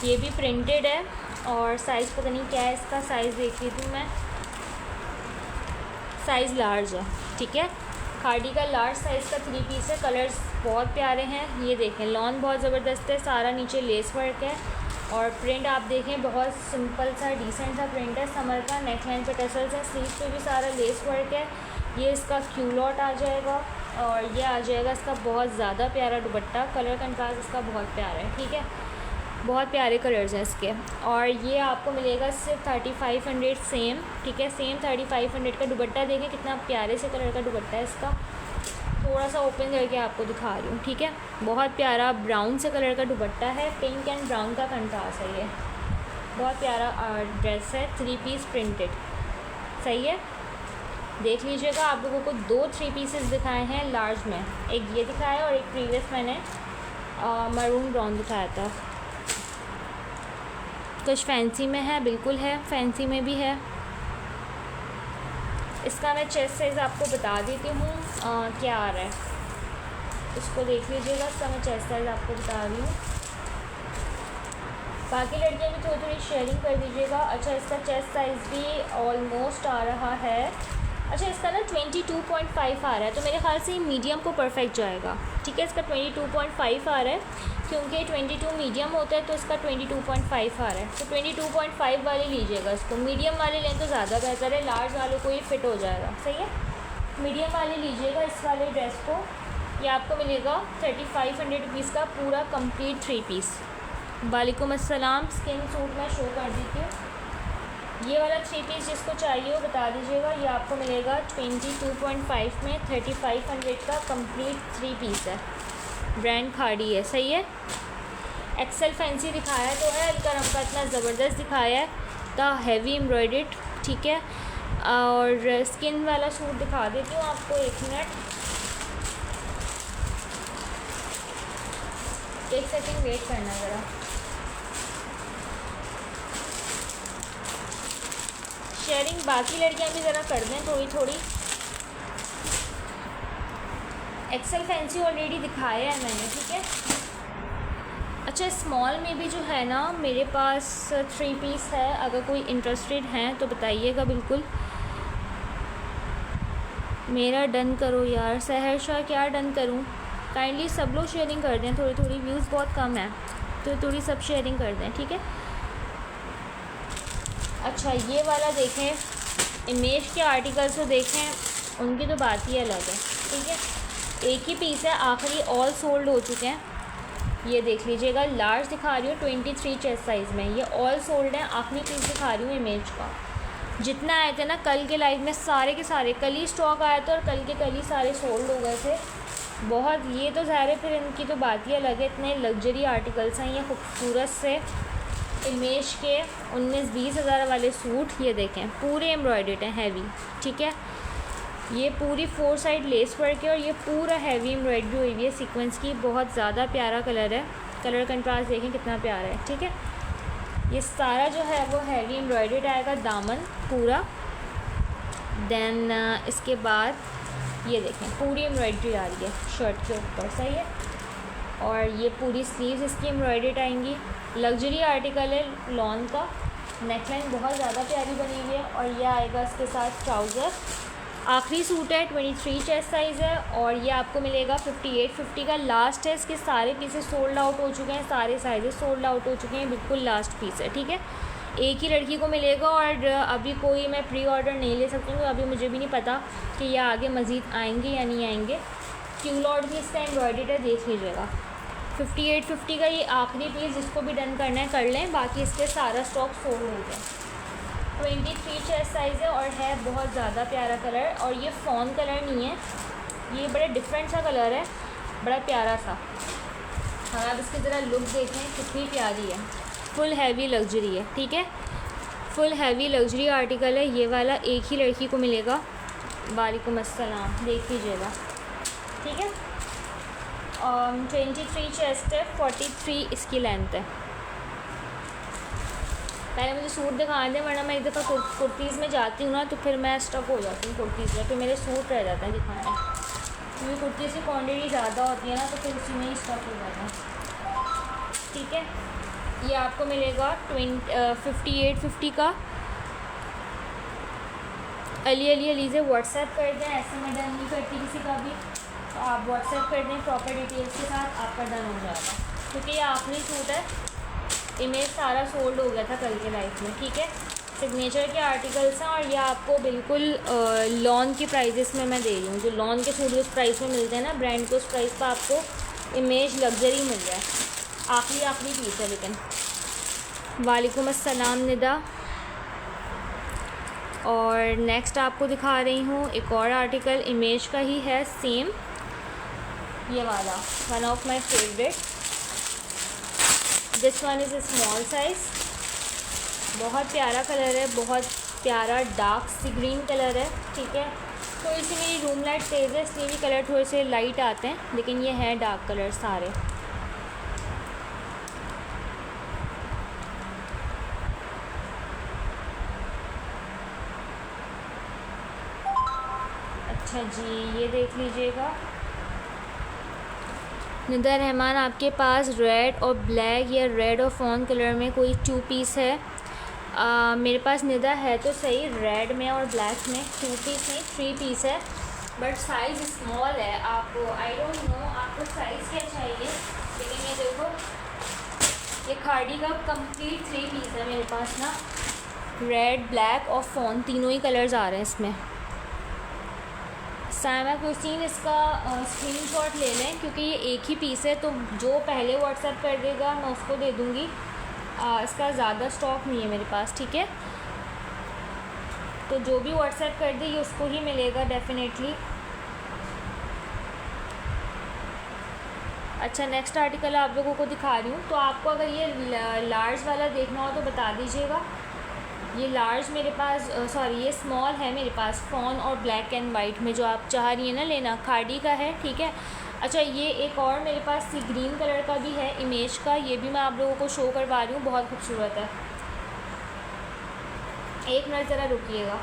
ये भी प्रिंटेड है, और साइज़ पता नहीं क्या है इसका, साइज़ देख लेती हूँ मैं, साइज़ लार्ज है, ठीक है। खाड़ी का लार्ज साइज़ का 3 पीस है, कलर्स बहुत प्यारे हैं। ये देखें लॉन बहुत ज़बरदस्त है, सारा नीचे लेस वर्क है, और प्रिंट आप देखें बहुत सिंपल सा डिसेंट सा प्रिंट है। समर का नेकलाइन पे टसल्स है, स्लीव पे भी सारा लेस वर्क है। ये इसका क्यूलॉट आ जाएगा, और ये आ जाएगा इसका बहुत ज़्यादा प्यारा दुपट्टा, कलर कंट्रास्ट इसका बहुत प्यारा है, ठीक है। बहुत प्यारे कलर्स हैं इसके। और ये आपको मिलेगा सिर्फ 3500 सेम, ठीक है। सेम 3500 का दुपट्टा देखें कितना प्यारे से कलर का दुपट्टा है इसका, थोड़ा सा ओपन करके आपको दिखा रही हूँ, ठीक है। बहुत प्यारा ब्राउन से कलर का दुपट्टा है, पिंक एंड ब्राउन का कंट्रास्ट है, ये बहुत प्यारा ड्रेस है, 3 पीस प्रिंटेड, सही है। देख लीजिएगा, आप लोगों को 2 3 पीसेस दिखाए हैं लार्ज में, एक ये दिखाया है और एक प्रीवियस मैंने मरून ब्राउन दिखाया था। कुछ फैंसी में है, बिल्कुल है, फैंसी में भी है। इसका मैं चेस्ट साइज़ आपको बता देती हूँ क्या आ रहा है, इसको देख लीजिएगा। इसका मैं चेस्ट साइज़ आपको बता रही हूँ, बाकी लड़कियाँ भी थोड़ी थोड़ी शेयरिंग कर दीजिएगा। अच्छा, इसका चेस्ट साइज़ भी ऑलमोस्ट आ रहा है, अच्छा इसका ना 22.5 आ रहा है, तो मेरे ख्याल से मीडियम को परफेक्ट जाएगा, ठीक है। इसका 22.5 आ रहा है, क्योंकि 22 मीडियम होता है तो इसका 22.5 आ रहा है, तो 22.5 वाले लीजिएगा। इसको मीडियम वाले लें तो ज़्यादा बेहतर है, लार्ज वालों को ये फिट हो जाएगा, सही है। मीडियम वाले लीजिएगा इस वाले ड्रेस को। ये आपको मिलेगा 3500 रुपीज़ का पूरा कंप्लीट 3 पीस। वालेकुम अस्सलाम, स्किन सूट मैं शो कर देती हूँ। ये वाला 3 पीस जिसको चाहिए वो बता दीजिएगा। ये आपको मिलेगा 22.5 में, 3500 का कंप्लीट 3 पीस है, ब्रांड खाड़ी है, सही है। एक्सेल फैंसी दिखाया तो है, अलकरम का इतना ज़बरदस्त दिखाया है, द हैवी एम्ब्रॉयडर्ड, ठीक है। और स्किन वाला सूट दिखा देती हूँ आपको, 1 मिनट, 1 सेकेंड वेट करना ज़रा। शेयरिंग बाकी लड़कियां भी ज़रा कर दें थोड़ी थोड़ी। एक्सेल फैंसी ऑलरेडी दिखाया है मैंने, ठीक है। अच्छा, स्मॉल में भी जो है ना मेरे पास 3 पीस है, अगर कोई इंटरेस्टेड हैं तो बताइएगा बिल्कुल। मेरा डन करो यार, सहर शाह क्या डन करूं, काइंडली सब लोग शेयरिंग कर दें थोड़ी थोड़ी, व्यूज़ बहुत कम है तो थोड़ी सब शेयरिंग कर दें, ठीक है। अच्छा, ये वाला देखें, इमेज के आर्टिकल्स को देखें, उनकी तो बात ही अलग है, ठीक है। एक ही पीस है, आखिरी ऑल सोल्ड हो चुके हैं। ये देख लीजिएगा, लार्ज दिखा रही हूँ 23 चेस्ट साइज़ में, ये ऑल सोल्ड है, आखिरी पीस दिखा रही हूँ इमेज का। जितना आए थे ना कल के लाइव में, सारे के सारे कल ही स्टॉक आया था और कल ही सारे सोल्ड हो गए थे बहुत। ये तो ज़ाहिर है फिर इनकी तो बात ही अलग है, इतने लग्जरी आर्टिकल्स हैं ये, खूबसूरत से इमेज के 19-20 हज़ार वाले सूट। ये देखें, पूरे एम्ब्रॉयडर्ड हैं, हैवी, ठीक है। ये पूरी 4 साइड लेस वर्क है और ये पूरा हैवी एम्ब्रॉयडरी हुई हुई है सीक्वेंस की, बहुत ज़्यादा प्यारा कलर है, कलर कंट्रास्ट देखें कितना प्यारा है, ठीक है। ये सारा जो है वो हैवी एम्ब्रॉयडर्ड आएगा, दामन पूरा। देन इसके बाद ये देखें, पूरी एम्ब्रॉयडरी आ रही है शर्ट के ऊपर, सही है। और ये पूरी स्लीव्स इसकी एम्ब्रॉयडर्ड आएंगी। लग्जरी आर्टिकल है, लॉन का, नेकलाइन बहुत ज़्यादा प्यारी बनी हुई है। और ये आएगा इसके साथ ट्राउज़र। आखिरी सूट है, 23 चेस्ट साइज़ है और ये आपको मिलेगा 5850 का। लास्ट है, इसके सारे पीसेस सोल्ड आउट हो चुके हैं, सारे साइजेस सोल्ड आउट हो चुके हैं, बिल्कुल लास्ट पीस है, ठीक है। एक ही लड़की को मिलेगा और अभी कोई मैं प्री ऑर्डर नहीं ले सकती हूँ, अभी मुझे भी नहीं पता कि ये आगे मज़ीद आएंगे या नहीं आएंगे। क्यू लॉट भी इसका एम्ब्रॉयडर्ड है, देख लीजिएगा। 5850 का ये आखिरी पीस, जिसको भी डन करना है कर लें, बाकी इसके सारा स्टॉक सोल्ड हो गया। 23 चेस्ट साइज़ है और है बहुत ज़्यादा प्यारा कलर, और ये फॉन कलर नहीं है, ये बड़ा डिफरेंट सा कलर है, बड़ा प्यारा सा। हाँ, आप इसकी ज़रा लुक देखें कितनी प्यारी है, फुल हैवी लग्जरी है, ठीक है। फुल हैवी लग्जरी आर्टिकल है ये वाला, एक ही लड़की को मिलेगा। वालेकुम अस्सलाम, देख लीजिएगा, ठीक है। 23 चेस्ट है, 43 इसकी लेंथ है। पहले मुझे सूट दिखा दें, वरना मैं एक दफ़ा कुर्तीज़ में जाती हूँ ना तो फिर मैं स्टक हो जाती हूँ कुर्तीज़ में, फिर मेरे सूट रह जाते हैं दिखाने, क्योंकि कुर्तीज़ की क्वान्टिटी ज़्यादा होती है ना तो फिर उसी में ही स्टक हो जाता है, ठीक है। ये आपको मिलेगा 5850 का। अली से व्हाट्सएप कर दें, ऐसे मैं डन नहीं करती किसी का भी, तो आप व्हाट्सएप कर दें प्रॉपर डिटेल्स के साथ, आपका डन हो जाएगा, क्योंकि ये आखिरी सूट है। इमेज सारा सोल्ड हो गया था कल के लाइफ में, ठीक है। सिग्नेचर के आर्टिकल्स हैं और ये आपको बिल्कुल लॉन की प्राइजेस में मैं दे रही हूँ, जो लॉन के सूट उस प्राइस में मिलते हैं ना ब्रांड के, उस प्राइस पर आपको इमेज लग्जरी मिल रहा है। आखिरी पीस है लेकिन। वालेकुम अस्सलाम निदा। और नेक्स्ट आपको दिखा रही हूँ एक और आर्टिकल, इमेज का ही है सेम, ये वाला, one of my favourite. This one is a small size, बहुत प्यारा कलर है, बहुत प्यारा डार्क सी ग्रीन कलर है, ठीक है। थोड़ी सी मेरी रूम लाइट तेज़ है इसलिए भी कलर थोड़े से लाइट आते हैं, लेकिन ये हैं डार्क कलर सारे। अच्छा जी, ये देख लीजिएगा। निदा रहमान, आपके पास रेड और ब्लैक या रेड और फ़ॉन कलर में कोई 2 पीस है? मेरे पास निदा है तो सही, रेड में और ब्लैक में 2 पीस नहीं 3 पीस है, बट साइज़ स्मॉल है। आपको आई डोंट नो आपको साइज़ क्या चाहिए, लेकिन ये देखो ये खाड़ी का कंप्लीट 3 पीस है मेरे पास ना। रेड, ब्लैक और फ़ॉन तीनों ही कलर्स आ रहे हैं इसमें। सायमा कुर्सीन, इसका स्क्रीनशॉट ले लें क्योंकि ये एक ही पीस है, तो जो पहले व्हाट्सएप कर देगा मैं उसको दे दूँगी। इसका ज़्यादा स्टॉक नहीं है मेरे पास, ठीक है। तो जो भी व्हाट्सएप कर दे ये उसको ही मिलेगा डेफिनेटली। अच्छा, नेक्स्ट आर्टिकल आप लोगों को दिखा रही हूँ। तो आपको अगर ये लार्ज वाला देखना हो तो बता दीजिएगा। ये लार्ज मेरे पास सॉरी ये स्मॉल है मेरे पास, फ़ॉन और ब्लैक एंड वाइट में जो आप चाह रही हैं ना लेना, खाड़ी का है, ठीक है। अच्छा, ये एक और मेरे पास सी ग्रीन कलर का भी है इमेज का, ये भी मैं आप लोगों को शो करवा रही हूँ, बहुत खूबसूरत है। एक मिनट ज़रा रुकिएगा।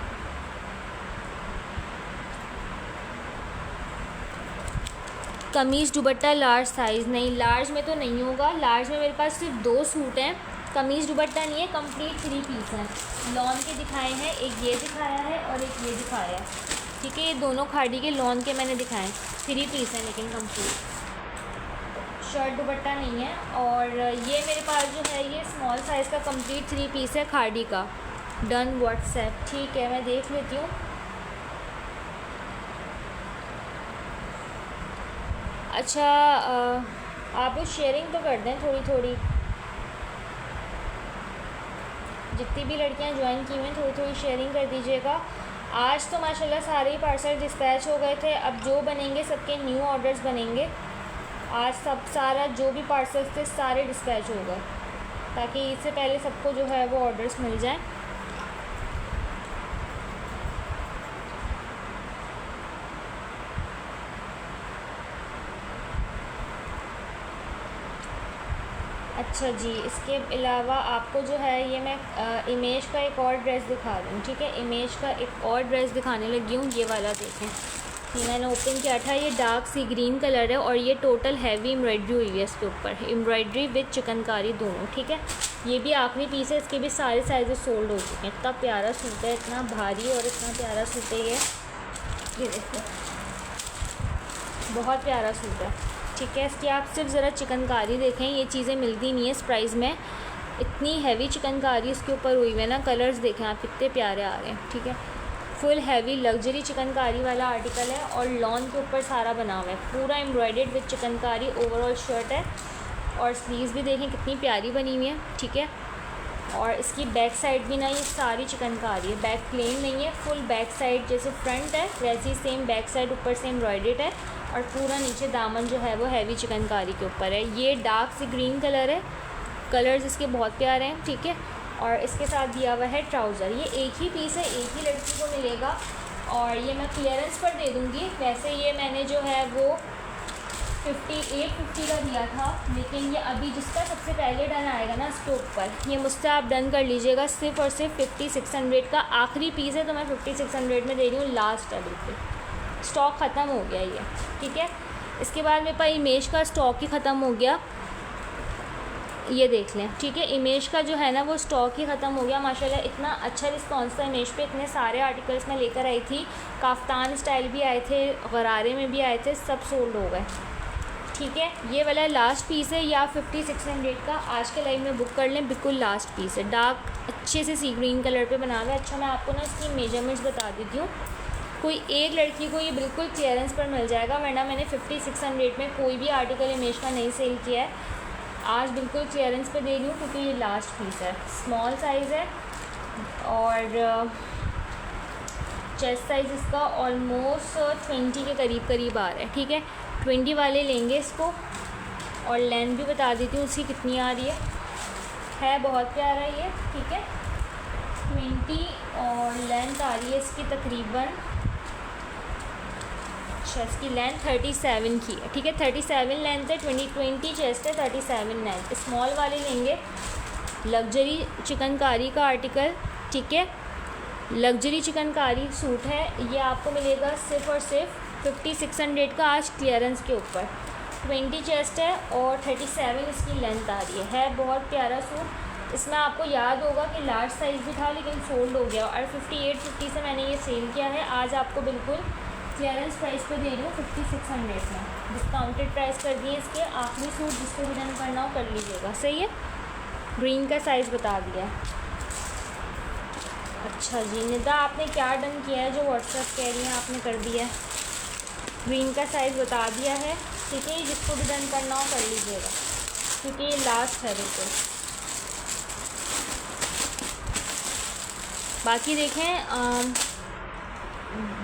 कमीज़ दुपट्टा लार्ज साइज़ नहीं, लार्ज में तो नहीं होगा। लार्ज में मेरे पास सिर्फ 2 सूट हैं, कमीज़ दुपट्टा नहीं है, कंप्लीट 3 पीस हैं। लॉन के दिखाए हैं, एक ये दिखाया है और एक ये दिखाया है, ठीक है। ये दोनों खाड़ी के लॉन के मैंने दिखाए, 3 पीस हैं लेकिन कंप्लीट, शर्ट दुपट्टा नहीं है। और ये मेरे पास जो है ये स्मॉल साइज़ का कंप्लीट 3 पीस है खाड़ी का। डन व्हाट्सएप, ठीक है, मैं देख लेती हूँ। अच्छा, आप लोग शेयरिंग तो कर दें थोड़ी थोड़ी, जितनी भी लड़कियां ज्वाइन की हुई हैं थोड़ी थोड़ी शेयरिंग कर दीजिएगा। आज तो माशाल्लाह सारे ही पार्सल डिस्पैच हो गए थे, अब जो बनेंगे सबके न्यू ऑर्डर्स बनेंगे। आज सब सारा जो भी पार्सल्स थे सारे डिस्पैच हो गए, ताकि इससे पहले सबको जो है वो ऑर्डर्स मिल जाएं। अच्छा जी, इसके अलावा आपको जो है ये मैं इमेज का एक और ड्रेस दिखा रही हूँ, ठीक है। इमेज का एक और ड्रेस दिखाने लगी हूँ, ये वाला देखें, ये मैंने ओपन किया था। ये डार्क सी ग्रीन कलर है और ये टोटल हैवी एम्ब्रॉयडरी हुई है इसके ऊपर, एम्ब्रॉयडरी विद चिकनकारी दोनों, ठीक है। ये भी आखिरी पीस है, इसके भी सारे साइज़ सोल्ड हो चुके हैं। इतना प्यारा सूट है, इतना भारी और इतना प्यारा सूट है ये देखो, बहुत प्यारा सूट है, ठीक है। इसकी आप सिर्फ ज़रा चिकनकारी देखें, ये चीज़ें मिलती नहीं है इस प्राइस में। इतनी हैवी चिकनकारी इसके ऊपर हुई है ना, कलर्स देखें आप कितने प्यारे आ रहे हैं, ठीक है। फुल हैवी लग्जरी चिकनकारी वाला आर्टिकल है और लॉन के ऊपर सारा बना हुआ है, पूरा embroidered with chikankari overall shirt है। और स्लीव्स भी देखें कितनी प्यारी बनी हुई है, ठीक है। और इसकी बैक साइड भी ना ये सारी चिकनकारी है, बैक प्लेन नहीं है, फुल बैक साइड जैसे फ्रंट है वैसे ही सेम बैक साइड ऊपर से एम्ब्रॉयडर्ड है। और पूरा नीचे दामन जो है वो हैवी चिकनकारी के ऊपर है। ये डार्क सी ग्रीन कलर है, कलर्स इसके बहुत प्यारे हैं, ठीक है। और इसके साथ दिया हुआ है ट्राउज़र, ये एक ही पीस है, एक ही लड़की को मिलेगा और ये मैं क्लियरेंस पर दे दूँगी। वैसे ये मैंने जो है वो 5850 का दिया था, लेकिन ये अभी जिसका सबसे पहले डन आएगा ना स्टॉक पर, ये मुझसे आप डन कर लीजिएगा। सिर्फ और सिर्फ 5600 का आखिरी पीस है, तो मैं 5600 में दे रही हूँ, लास्ट है बिल्कुल, स्टॉक ख़त्म हो गया ये, ठीक है। इसके बाद मेरे पास इमेज का स्टॉक ही ख़त्म हो गया, ये देख लें, ठीक है। इमेज का जो है ना वो स्टॉक ही ख़त्म हो गया। माशाल्लाह इतना अच्छा रिस्पांस था इमेज पे, इतने सारे आर्टिकल्स मैं लेकर आई थी, काफ्तान स्टाइल भी आए थे, गरारे में भी आए थे, सब सोल्ड हो गए, ठीक है। ये वाला लास्ट पीस है, या 5600 का आज के लाइव में बुक कर लें, बिल्कुल लास्ट पीस है। डार्क अच्छे से सी ग्रीन कलर पे बना हुआ है। अच्छा, मैं आपको ना इसकी मेजरमेंट्स बता देती हूँ, कोई एक लड़की को ये बिल्कुल क्लियरेंस पर मिल जाएगा, वरना मैंने 5600 में कोई भी आर्टिकल इमेज का नहीं सेल किया है। आज बिल्कुल क्लियरेंस पे दे रही हूँ क्योंकि ये लास्ट पीस है, स्मॉल साइज़ है और चेस्ट साइज़ इसका ऑलमोस्ट 20 के करीब आ रहा है, ठीक है। 20 वाले लेंगे इसको। और लेंथ भी बता देती हूँ उसकी कितनी आ रही है बहुत प्यारा ये, ठीक है। 20 और लेंथ आ रही है इसकी तकरीबन, अच्छा इसकी लेंथ 37 की है, ठीक है 37 लेंथ है, 20 चेस्ट है, 37 लेंथ। स्मॉल वाले लेंगे, लग्जरी चिकनकारी का आर्टिकल, ठीक है लग्जरी चिकनकारी सूट है, ये आपको मिलेगा सिर्फ और सिर्फ 5600 का आज क्लियरेंस के ऊपर। 20 चेस्ट है और 37 इसकी लेंथ आ रही है बहुत प्यारा सूट। इसमें आपको याद होगा कि लार्ज साइज़ भी था लेकिन सोल्ड हो गया और 5850 से मैंने ये सेल किया है। आज आपको बिल्कुल क्लियरेंस प्राइस पे दे रही हूँ 5600 में, डिस्काउंटेड प्राइस कर दिए इसके। आखिरी सूट जिसको रिटर्न करना हो कर लीजिएगा, सही है। ग्रीन का साइज़ बता दिया है। अच्छा जी निदा आपने क्या डन किया है जो व्हाट्सएप कह रही हैं आपने कर दिया है। ग्रीन का साइज़ बता दिया है, ठीक है जिसको भी डन करना हो कर लीजिएगा क्योंकि ये लास्ट है बिल्कुल। बाकी देखें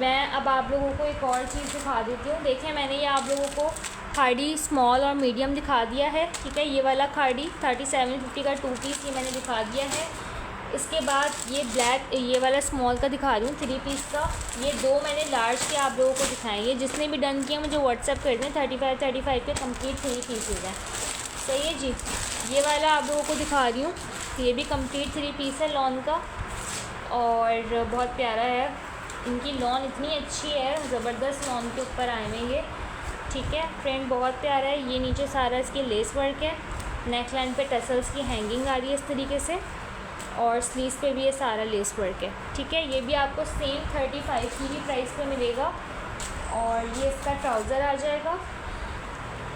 मैं अब आप लोगों को एक और चीज़ दिखा देती हूँ। देखें मैंने ये आप लोगों को खाड़ी स्मॉल और मीडियम दिखा दिया है, ठीक है। ये वाला खाड़ी 3750 का 2 पीस ये मैंने दिखा दिया है। इसके बाद ये ब्लैक ये वाला स्मॉल का दिखा रही हूँ 3 पीस का। ये 2 मैंने लार्ज के आप लोगों को दिखाए। ये जिसने भी डन किया मुझे व्हाट्सएप कर दें। 35 के कंप्लीट 3 पीसेज हैं, सही है जी। ये वाला आप लोगों को दिखा रही हूँ, ये भी कंप्लीट 3 पीस है लॉन का और बहुत प्यारा है। इनकी लॉन इतनी अच्छी है, ज़बरदस्त लॉन के ऊपर आए हुए ये, ठीक है। प्रिंट बहुत प्यारा है। ये नीचे सारा इसकी लेस वर्क है, नेक लाइन पे टसल्स की हैंगिंग आ रही है इस तरीके से और स्लीव्स पे भी ये सारा लेस वर्क है, ठीक है। ये भी आपको सेम 35 की ही प्राइस पे मिलेगा और ये इसका ट्राउज़र आ जाएगा।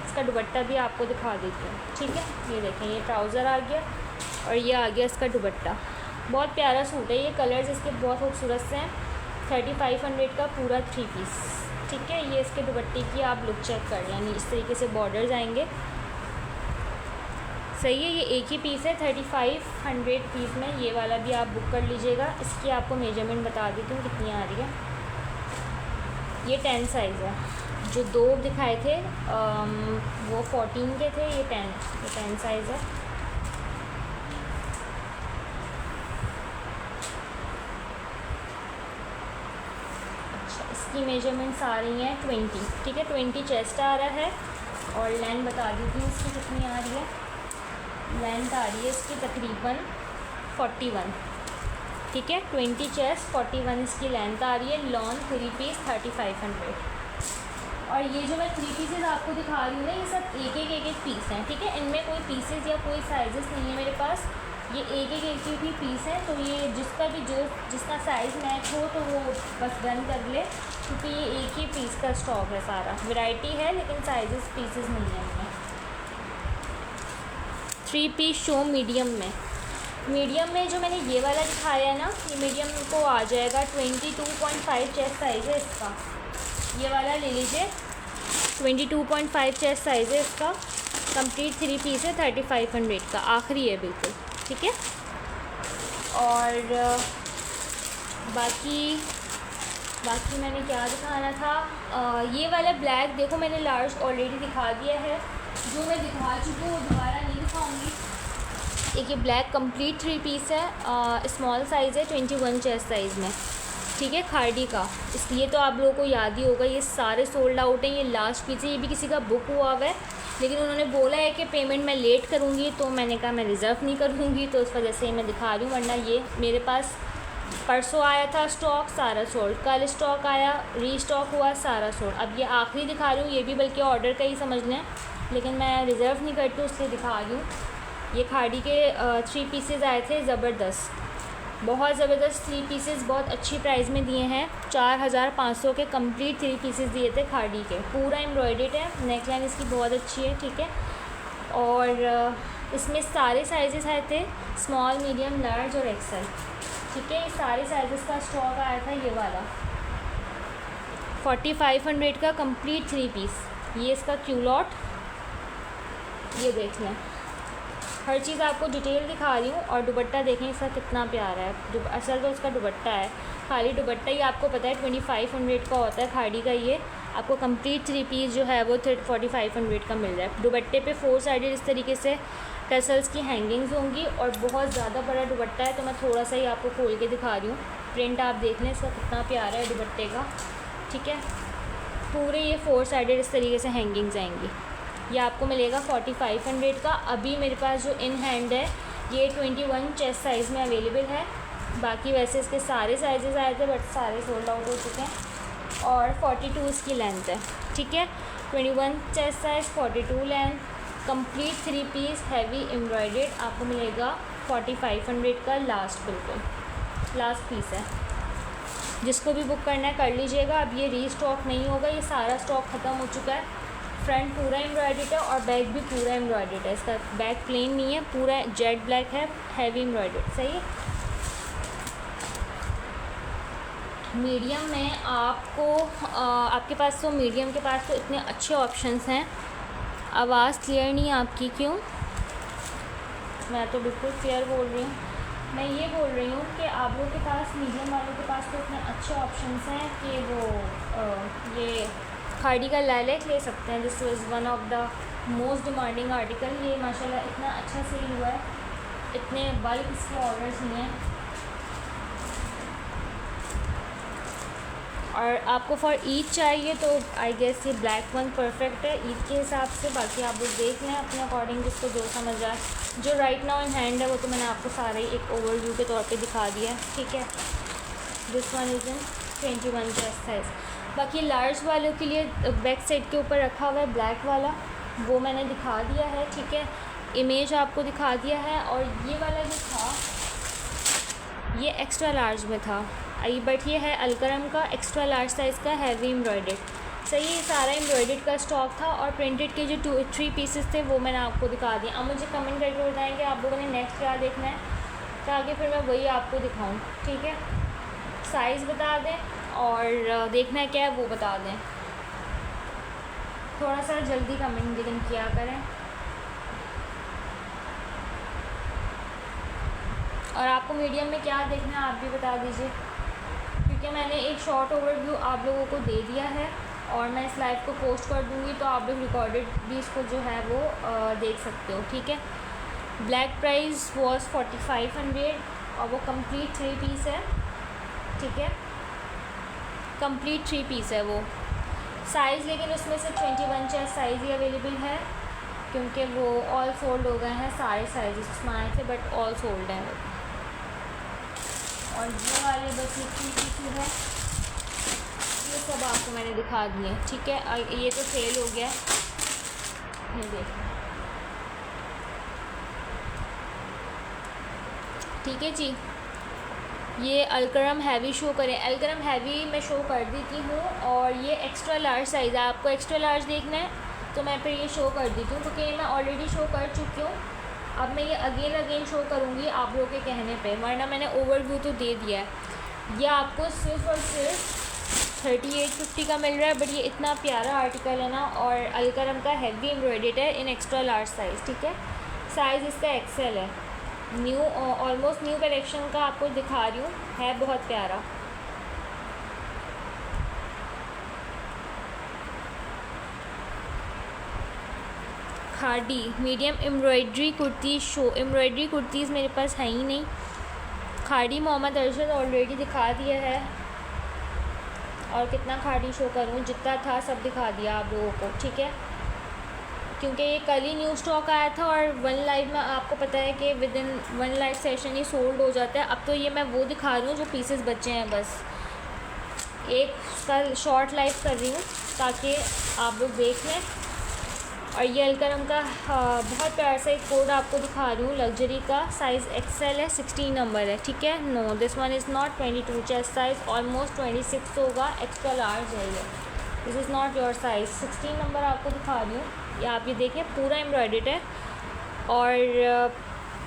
इसका दुपट्टा भी आपको दिखा देती हूँ, ठीक है। ये देखें ये ट्राउज़र आ गया और ये आ गया इसका दुपट्टा। बहुत प्यारा सूट है। ये कलर्स इसके बहुत खूबसूरत से हैं। 3500 का पूरा 3 पीस, ठीक है। ये इसके दुपट्टे की आप लुक चेक कर लें, इस तरीके से बॉर्डर्स आएंगे, सही है। ये एक ही पीस है 3500 पीस में। ये वाला भी आप बुक कर लीजिएगा। इसकी आपको मेजरमेंट बता देती हूँ कितनी आ रही है। ये 10 साइज़ है। जो 2 दिखाए थे वो 14 के थे, ये 10 साइज़ है। अच्छा इसकी मेजरमेंट्स आ रही हैं 20, ठीक है। 20 चेस्ट आ रहा है और लेंथ बता देती हूँ इसकी कितनी आ रही है। लेंथ आ रही है इसकी तकरीबन 41, ठीक है। 20 चेस्ट 41 इसकी लेंथ आ रही है। लॉन 3 पीस 3500 और ये जो मैं 3 पीसेस आपको दिखा रही हूँ ना, ये सब एक पीस हैं, ठीक है। इनमें कोई पीसेस या कोई साइजेस नहीं है मेरे पास। ये एक ही पीस है, तो ये जिसका भी जिसका साइज़ मैच हो तो वो बस डन कर ले क्योंकि ये एक ही पीस का स्टॉक है सारा। वैरायटी है लेकिन साइजेस पीसेस नहीं है इनमें। 3 पीस शो मीडियम में जो मैंने ये वाला दिखाया है ना, ये मीडियम को आ जाएगा। 22.5 चेस्ट साइज़ है इसका। ये वाला ले लीजिए, 22.5 चेस्ट साइज़ है इसका। कंप्लीट 3 पीस है 3500 का, आखिरी है बिल्कुल, ठीक है। और बाकी मैंने क्या दिखाना था, ये वाला ब्लैक देखो मैंने लार्ज ऑलरेडी दिखा दिया है। जो मैं दिखा चुकी हूँ वो दोबारा नहीं दिखाऊंगी। एक ये ब्लैक कंप्लीट 3 पीस है, स्मॉल साइज़ है 21 चेस्ट साइज़ में, ठीक है। खाड़ी का, इसलिए तो आप लोगों को याद ही होगा ये सारे सोल्ड आउट हैं। ये लास्ट पीस है, ये भी किसी का बुक हुआ है लेकिन उन्होंने बोला है कि पेमेंट मैं लेट करूँगी, तो मैंने कहा मैं रिज़र्व नहीं करूँगी, तो उस वजह से मैं दिखा रही हूँ। वरना ये मेरे पास परसों आया था स्टॉक, सारा सोल्ड। कल स्टॉक आया, रीस्टॉक हुआ, सारा सोल्ड। अब ये आखिरी दिखा रही हूँ, ये भी बल्कि ऑर्डर का ही समझ लें, लेकिन मैं रिज़र्व नहीं करती हूँ इसलिए दिखा रही हूँ। ये खाड़ी के 3 पीसेज आए थे, ज़बरदस्त, बहुत ज़बरदस्त 3 पीसेस, बहुत अच्छी प्राइस में दिए हैं। 4500 के कंप्लीट 3 पीसेस दिए थे खाड़ी के। पूरा एम्ब्रॉयडेड है, नेक लाइन इसकी बहुत अच्छी है, ठीक है। और इसमें सारे साइजेस आए थे, स्मॉल, मीडियम, लार्ज और एक्सेल, ठीक है। ये सारे साइजेस का स्टॉक आया था। ये वाला 4500 का कंप्लीट 3 पीस। ये इसका क्यूलॉट, ये देख लें, हर चीज़ आपको डिटेल दिखा रही हूँ। और दुपट्टा देखें इसका कितना प्यारा है। असल तो इसका दुपट्टा है, खाली दुपट्टा ही आपको पता है 2500 का होता है खाड़ी का। ये आपको कंप्लीट 3 पीस जो है वो 4500 का मिल रहा है। दुपट्टे पे 4 साइडेड इस तरीके से टसल्स की हैंगिंग्स होंगी और बहुत ज़्यादा बड़ा दुपट्टा है, तो मैं थोड़ा सा ही आपको खोल के दिखा रही हूँ। प्रिंट आप देख लें इसका कितना प्यारा है दुपट्टे का, ठीक है। पूरे ये 4 साइडेड इस तरीके से हैंगिंग्स आएंगी। ये आपको मिलेगा 4500 का। अभी मेरे पास जो इन हैंड है ये 21 चेस्ट साइज़ में अवेलेबल है। बाकी वैसे इसके सारे साइजेस आए थे बट सारे सोल्ड आउट हो चुके हैं। और 42 इसकी लेंथ है, ठीक है। 21 chest size, 42 length, complete 3 piece heavy embroidered आपको मिलेगा 4500 का। लास्ट बिल्कुल लास्ट पीस है। जिसको भी बुक करना है कर लीजिएगा। अब ये रीस्टॉक नहीं होगा, ये सारा स्टॉक ख़त्म हो चुका है। फ्रंट पूरा एम्ब्रॉयडेड है और बैक भी पूरा एम्ब्रॉयडेड है। इसका बैक प्लेन नहीं है, पूरा जेट ब्लैक है, हैवी एम्ब्रॉयडेड। सही है। मीडियम में आपको आपके पास तो मीडियम के पास तो इतने अच्छे ऑप्शंस हैं। आवाज़ क्लियर नहीं है आपकी, क्यों? मैं तो बिल्कुल क्लियर बोल रही हूँ। मैं ये बोल रही हूँ कि आप लोगों के पास मीडियम वालों के पास तो इतने अच्छे ऑप्शंस हैं कि वो ये खाड़ी का लाइलैक ले सकते हैं। This was one of the most demanding article. ये माशाल्लाह इतना अच्छा सेल हुआ है, इतने बल्क इसके ऑर्डर्स नहीं हैं। और आपको फॉर ईद चाहिए तो आई गेस ये ब्लैक वन परफेक्ट है ईद के हिसाब से। बाकी आप लोग देख लें अपने अकॉर्डिंग, जिसको जो समझ आए। जो राइट नाउ इन हैंड है वो तो मैंने आपको सारे एक ओवरव्यू के तौर पे दिखा दिया है, ठीक है। This one is in 21 chest size. बाकी लार्ज वालों के लिए बैक साइड के ऊपर रखा हुआ है ब्लैक वाला, वो मैंने दिखा दिया है, ठीक है। इमेज आपको दिखा दिया है। और ये वाला जो था ये एक्स्ट्रा लार्ज में था आई, बट ये है अलकरम का एक्स्ट्रा लार्ज साइज़ का हैवी एम्ब्रॉयडेड। सही है। सारा एम्ब्रॉयडेड का स्टॉक था और प्रिंटेड के जो 3 पीसेस थे वो मैंने आपको दिखा दिए। अब मुझे कमेंट करके बताएं कि आप लोगों ने नेक्स्ट क्या देखना है, ताकि फिर मैं वही आपको दिखाऊं, ठीक है। साइज़ बता दें और देखना है क्या है वो बता दें। थोड़ा सा जल्दी कमेंट लेकिन किया करें। और आपको मीडियम में क्या देखना है आप भी बता दीजिए, क्योंकि मैंने एक शॉर्ट ओवरव्यू आप लोगों को दे दिया है और मैं इस लाइव को पोस्ट कर दूँगी, तो आप लोग रिकॉर्डेड भी इसको जो है वो देख सकते हो, ठीक है। ब्लैक प्राइस वॉज 4500 और वो कंप्लीट 3 पीस है, ठीक है। कंप्लीट 3 पीस है वो। साइज़ लेकिन उसमें से 21 चेस्ट साइज़ ही अवेलेबल है, क्योंकि वो ऑल सोल्ड हो गए हैं। सारे साइज़ उसमें आए थे बट ऑल सोल्ड हैं वो। और ये वाले बस ये 3 पीस है, ये सब आपको मैंने दिखा दिए, ठीक है। ये तो सेल हो गया, ये देखिए, ठीक है जी। ये अलकरम हैवी शो करें, अलकरम हैवी मैं शो कर देती हूँ। और ये एक्स्ट्रा लार्ज साइज़ है, आपको एक्स्ट्रा लार्ज देखना है तो मैं फिर ये शो कर देती हूँ, क्योंकि मैं ऑलरेडी शो कर चुकी हूँ। अब मैं ये अगेन शो करूँगी आप लोगों के कहने पे, वरना मैंने ओवरव्यू तो दे दिया है। ये आपको सिर्फ और सिर्फ 3850 का मिल रहा है, बट ये इतना प्यारा आर्टिकल है ना। और अलकरम का हैवी एम्ब्रॉयडेड है इन एक्स्ट्रा लार्ज साइज़, ठीक है। साइज़ इसका एक्सेल है। न्यू ऑलमोस्ट न्यू कलेक्शन का आपको दिखा रही हूँ, है बहुत प्यारा। खाड़ी medium embroidery kurti show, embroidery kurtis मेरे पास है ही नहीं। खाड़ी मोहम्मद अरशद ऑलरेडी दिखा दिया है, और कितना खाड़ी शो करूँ, जितना था सब दिखा दिया आप लोगों को, ठीक है। क्योंकि ये कल ही न्यू स्टॉक आया था और 1 लाइव में आपको पता है कि with in 1 live session he sold हो जाता है। अब तो ये मैं वो दिखा रही हूँ जो पीसेस बचे हैं, बस एक कल शॉर्ट लाइव कर रही हूँ ताकि आप लोग देख लें। और ये अलकरम का बहुत प्यारा सा एक कोड आपको दिखा रही हूँ, लग्जरी का। साइज़ एक्सेल है, 16 नंबर है, ठीक है। No this one is not 22 chest size, almost 26 होगा, एक्स्ट्रा लार्ज है ये। This is not your size. 16 number आपको दिखा रही हूँ, ये आप ये देखें पूरा एम्ब्रॉयडेड है। और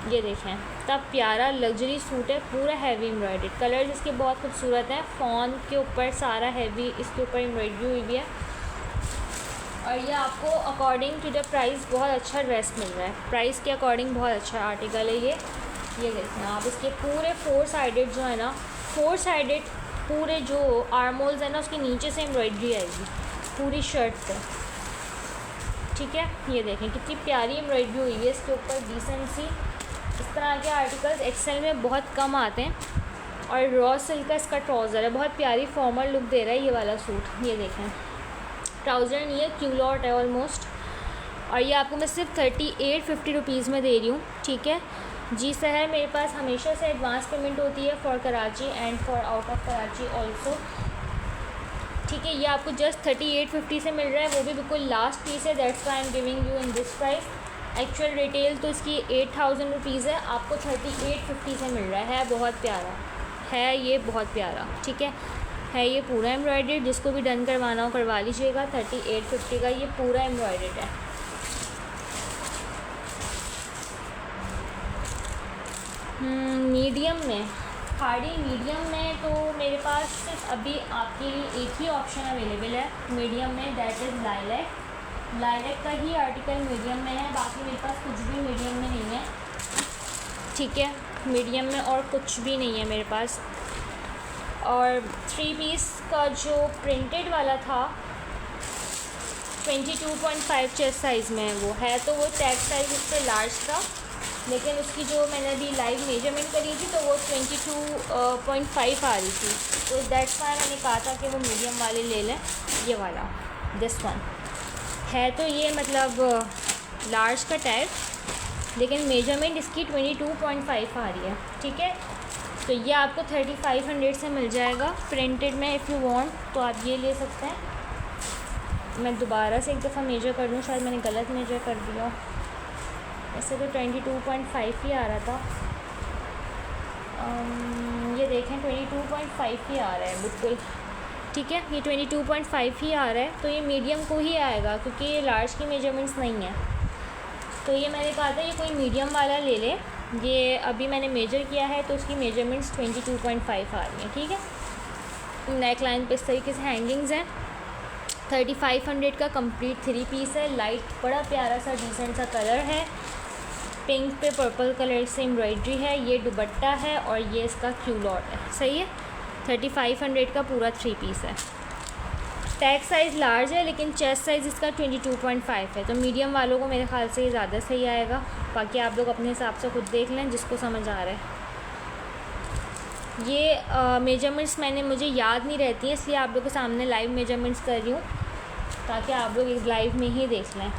ये देखें तब प्यारा लग्जरी सूट है, पूरा हैवी एम्ब्रॉयडेड। कलर्स इसके बहुत खूबसूरत हैं। फॉन के ऊपर सारा हैवी इसके ऊपर एम्ब्रॉयडरी हुई भी है। और ये आपको अकॉर्डिंग टू द प्राइस बहुत अच्छा ड्रेस मिल रहा है, प्राइस के अकॉर्डिंग बहुत अच्छा आर्टिकल है ये। ये देखें आप, इसके पूरे 4 साइडेड जो है ना, 4 साइडेड पूरे जो आर्मोल्स है ना उसके नीचे से एम्ब्रॉयडरी आएगी पूरी शर्ट पे, ठीक है। ये देखें कितनी प्यारी एम्ब्रॉयडरी हुई है इसके ऊपर, डिसेंट सी। इस तरह के आर्टिकल्स एक्सेल में बहुत कम आते हैं। और रॉ सिल्क का इसका ट्राउज़र है, बहुत प्यारी फॉर्मल लुक दे रहा है ये वाला सूट। ये देखें ट्राउज़र नहीं है, क्यूलॉट है ऑलमोस्ट। और ये आपको मैं सिर्फ 3850 रुपीज़ में दे रही हूँ, ठीक है जी। सहर मेरे पास हमेशा से एडवांस पेमेंट होती है for Karachi and for out of Karachi also, ठीक है। ये आपको जस्ट 3850 से मिल रहा है, वो भी बिल्कुल लास्ट पीस है, that's why I am giving you in this price. Actual retail तो इसकी 8000 रुपीज़ है, आपको 3850 से मिल रहा है। बहुत प्यारा है ये, बहुत प्यारा, ठीक है ये पूरा एम्ब्रॉयडर्ड। जिसको भी डन करवाना हो करवा लीजिएगा। 3850 का ये पूरा एम्ब्रॉयडर्ड है। मीडियम में, खाड़ी मीडियम में तो मेरे पास सिर्फ अभी आपके लिए एक ही ऑप्शन अवेलेबल है मीडियम में, दैट इज़ लाइलैक का ही आर्टिकल मीडियम में है। बाकी मेरे पास कुछ भी मीडियम में नहीं है, ठीक है। मीडियम में और कुछ भी नहीं है मेरे पास। और 3 पीस का जो प्रिंटेड वाला था 22.5 चेस्ट साइज़ में वो है, तो वो टैग साइज़ उस पर लार्ज था, लेकिन उसकी जो मैंने अभी लाइव मेजरमेंट करी थी तो वो 22.5 आ रही थी, तो दैट्स वाई मैंने कहा था कि वो मीडियम वाले ले लें। ये वाला दिस वन है, तो ये मतलब लार्ज का टैग, लेकिन मेजरमेंट इसकी 22.5 आ रही है, ठीक है। तो ये आपको 3500 से मिल जाएगा प्रिंटेड में। इफ़ यू वांट तो आप ये ले सकते हैं। मैं दोबारा से एक दफ़ा मेजर कर लूँ, शायद मैंने गलत मेजर कर दिया। ऐसे तो 22.5 ही आ रहा था। ये देखें 22.5 ही आ रहा है बिल्कुल, ठीक है। ये 22.5 ही आ रहा है, तो ये मीडियम को ही आएगा क्योंकि ये लार्ज की मेजरमेंट्स नहीं है। तो ये मैंने कहा था ये कोई मीडियम वाला ले ले। ये अभी मैंने मेजर किया है तो उसकी मेजरमेंट्स 22.5 आ रही हैं, ठीक है। नेक लाइन पे इस तरीके से हैंगिंग्स हैं। 3500 का कंप्लीट 3 पीस है। लाइट बड़ा प्यारा सा डिसेंट सा कलर है, पिंक पे पर्पल कलर से एम्ब्रॉयडरी है। ये दुपट्टा है और ये इसका क्यूलॉट है, सही है। 3500 का पूरा 3 पीस है। टैग साइज़ लार्ज है लेकिन चेस्ट साइज़ इसका 22.5 है, तो मीडियम वालों को मेरे ख्याल से ये ज़्यादा सही आएगा। बाकी आप लोग अपने हिसाब से खुद देख लें जिसको समझ आ रहा है। ये मेजरमेंट्स मुझे याद नहीं रहती हैं, इसलिए आप लोग के सामने लाइव मेजरमेंट्स कर रही हूँ ताकि आप लोग इस लाइव में ही देख लें।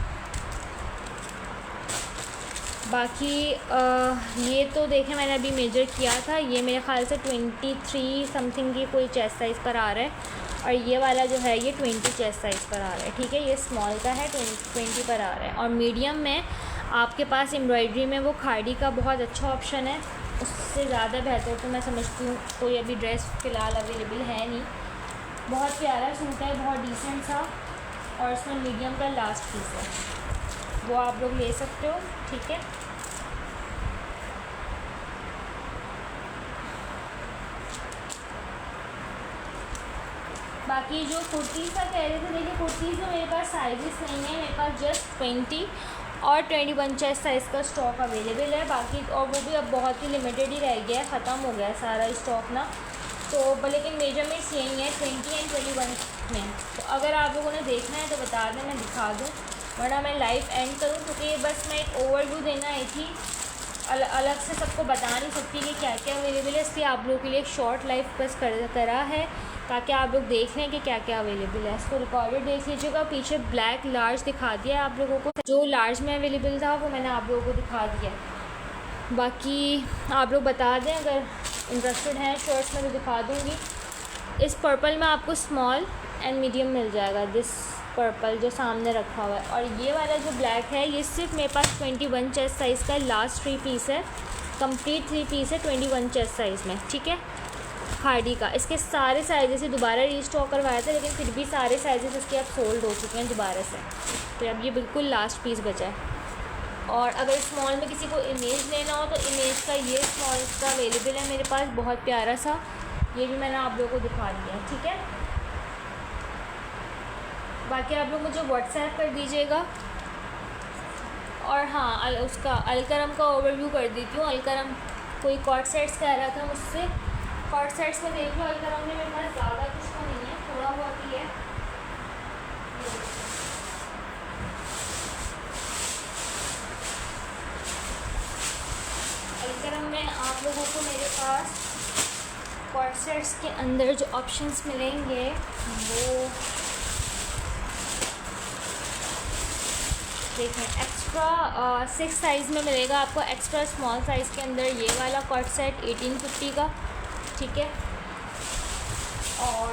बाकी ये तो देखें मैंने अभी मेजर किया था, ये मेरे ख्याल से 23 समथिंग की कोई चेस्ट साइज़ पर आ रहा है, और ये वाला जो है ये 20 चेस्ट साइज़ पर आ रहा है, ठीक है। ये स्मॉल का है, 20 पर आ रहा है। और मीडियम में आपके पास एम्ब्रॉयडरी में वो खाड़ी का बहुत अच्छा ऑप्शन है, उससे ज़्यादा बेहतर तो मैं समझती हूँ कोई अभी ड्रेस फ़िलहाल अवेलेबल है नहीं। बहुत प्यारा सूट है, बहुत डिसेंट सा, और इसमें मीडियम का लास्ट पीस है, वो आप लोग ले सकते हो, ठीक है। बाकी जो कुर्तीज़ का कह रहे थे, देखिए कुर्तीज़ में मेरे पास साइजेस नहीं है, मेरे पास जस्ट 20 और 21 चेस्ट साइज़ का स्टॉक अवेलेबल है। बाकी और वो भी अब बहुत ही लिमिटेड ही रह गया है, ख़त्म हो गया है सारा स्टॉक ना। तो लेकिन मेजरमेंट्स यही है 20 एंड 21 में। तो अगर आप लोगों ने देखना है तो बता दें, मैं दिखा दूँ, वरना मैं लाइव एंड करूँ, क्योंकि बस मैं एक ओवरव्यू देना आई थी, अलग से सबको बता नहीं सकती कि क्या क्या अवेलेबल है, इसलिए आप लोगों के लिए एक शॉर्ट लाइव बस करा है ताकि आप लोग देख लें कि क्या क्या अवेलेबल है। इसको रिकॉर्डेड देख लीजिएगा। पीछे ब्लैक लार्ज दिखा दिया है आप लोगों को, जो लार्ज में अवेलेबल था वो मैंने आप लोगों को दिखा दिया। बाकी आप लोग बता दें अगर इंटरेस्टेड हैं शर्ट्स में तो दिखा दूँगी। इस पर्पल में आपको स्मॉल एंड मीडियम मिल जाएगा, दिस पर्पल जो सामने रखा हुआ है। और ये वाला जो ब्लैक है ये सिर्फ मेरे पास 21 चेस्ट साइज़ का लास्ट 3 पीस है, कंप्लीट 3 पीस है 21 चेस्ट साइज़ में, ठीक है, खाड़ी का। इसके सारे साइज़ से दोबारा रीस्टॉक करवाया था, लेकिन फिर भी सारे साइज़ इसके अब सोल्ड हो चुके हैं दोबारा से, तो अब ये बिल्कुल लास्ट पीस बचा है। और अगर स्मॉल में किसी को इमेज लेना हो तो इमेज का ये स्मॉल का अवेलेबल है मेरे पास, बहुत प्यारा सा, ये भी मैंने आप लोगों को दिखा दिया है, ठीक है। बाकी आप लोग मुझे व्हाट्सएप कर दीजिएगा। और हाँ, उसका अलकरम का ओवरव्यू कर देती हूँ। अलकरम कोई कॉर्ड सेट्स कह रहा था मुझसे, कॉर्ड सेट्स में देख लो, अगर हमने मेरे पास ज़्यादा कुछ तो नहीं है, थोड़ा बहुत ही है। अगर मैं आप लोगों को मेरे पास कॉर्ड सेट्स के अंदर जो ऑप्शंस मिलेंगे वो देखें, एक्स्ट्रा 6 साइज़ में मिलेगा आपको। एक्स्ट्रा स्मॉल साइज़ के अंदर ये वाला कॉर्ड सेट 1850 का, ठीक है। और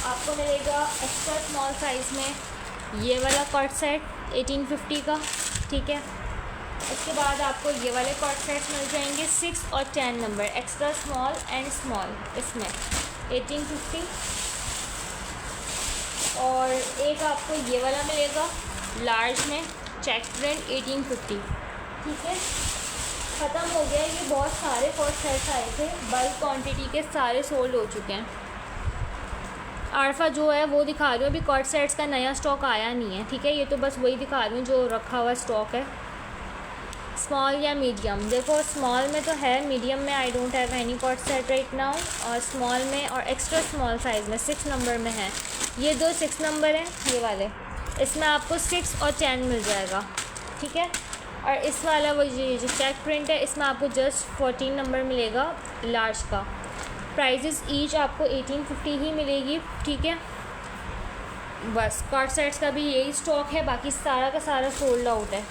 आपको मिलेगा एक्स्ट्रा स्मॉल साइज़ में ये वाला कॉर्ड सेट 1850 का, ठीक है। उसके बाद आपको ये वाले कॉर्ड सेट्स मिल जाएंगे 6 और 10 number, extra small and small, इसमें 1850। और एक आपको ये वाला मिलेगा लार्ज में चेक प्रिंट 1850, ठीक है। ख़त्म हो गया, ये बहुत सारे कॉर्ड सेट्स आए थे, बल्क क्वांटिटी के, सारे सोल्ड हो चुके हैं। आरफा जो है वो दिखा रही हूँ, अभी कॉर्ड सेट्स का नया स्टॉक आया नहीं है, ठीक है। ये तो बस वही दिखा रही हूँ जो रखा हुआ स्टॉक है। स्मॉल या मीडियम, देखो स्मॉल में तो है, मीडियम में I don't have any cord set right now, और स्मॉल में और एक्स्ट्रा स्मॉल साइज़ में 6 नंबर में है। ये दो 6 नंबर हैं, ये वाले, इसमें आपको 6 और 10 मिल जाएगा, ठीक है। और इस वाला वो ये जो चेक प्रिंट है, इसमें आपको जस्ट 14 नंबर मिलेगा लार्ज का। प्राइजेस ईच आपको 1850 ही मिलेगी, ठीक है। बस कॉर्ड सेट्स का भी यही स्टॉक है, बाकी सारा का सारा सोल्ड आउट है।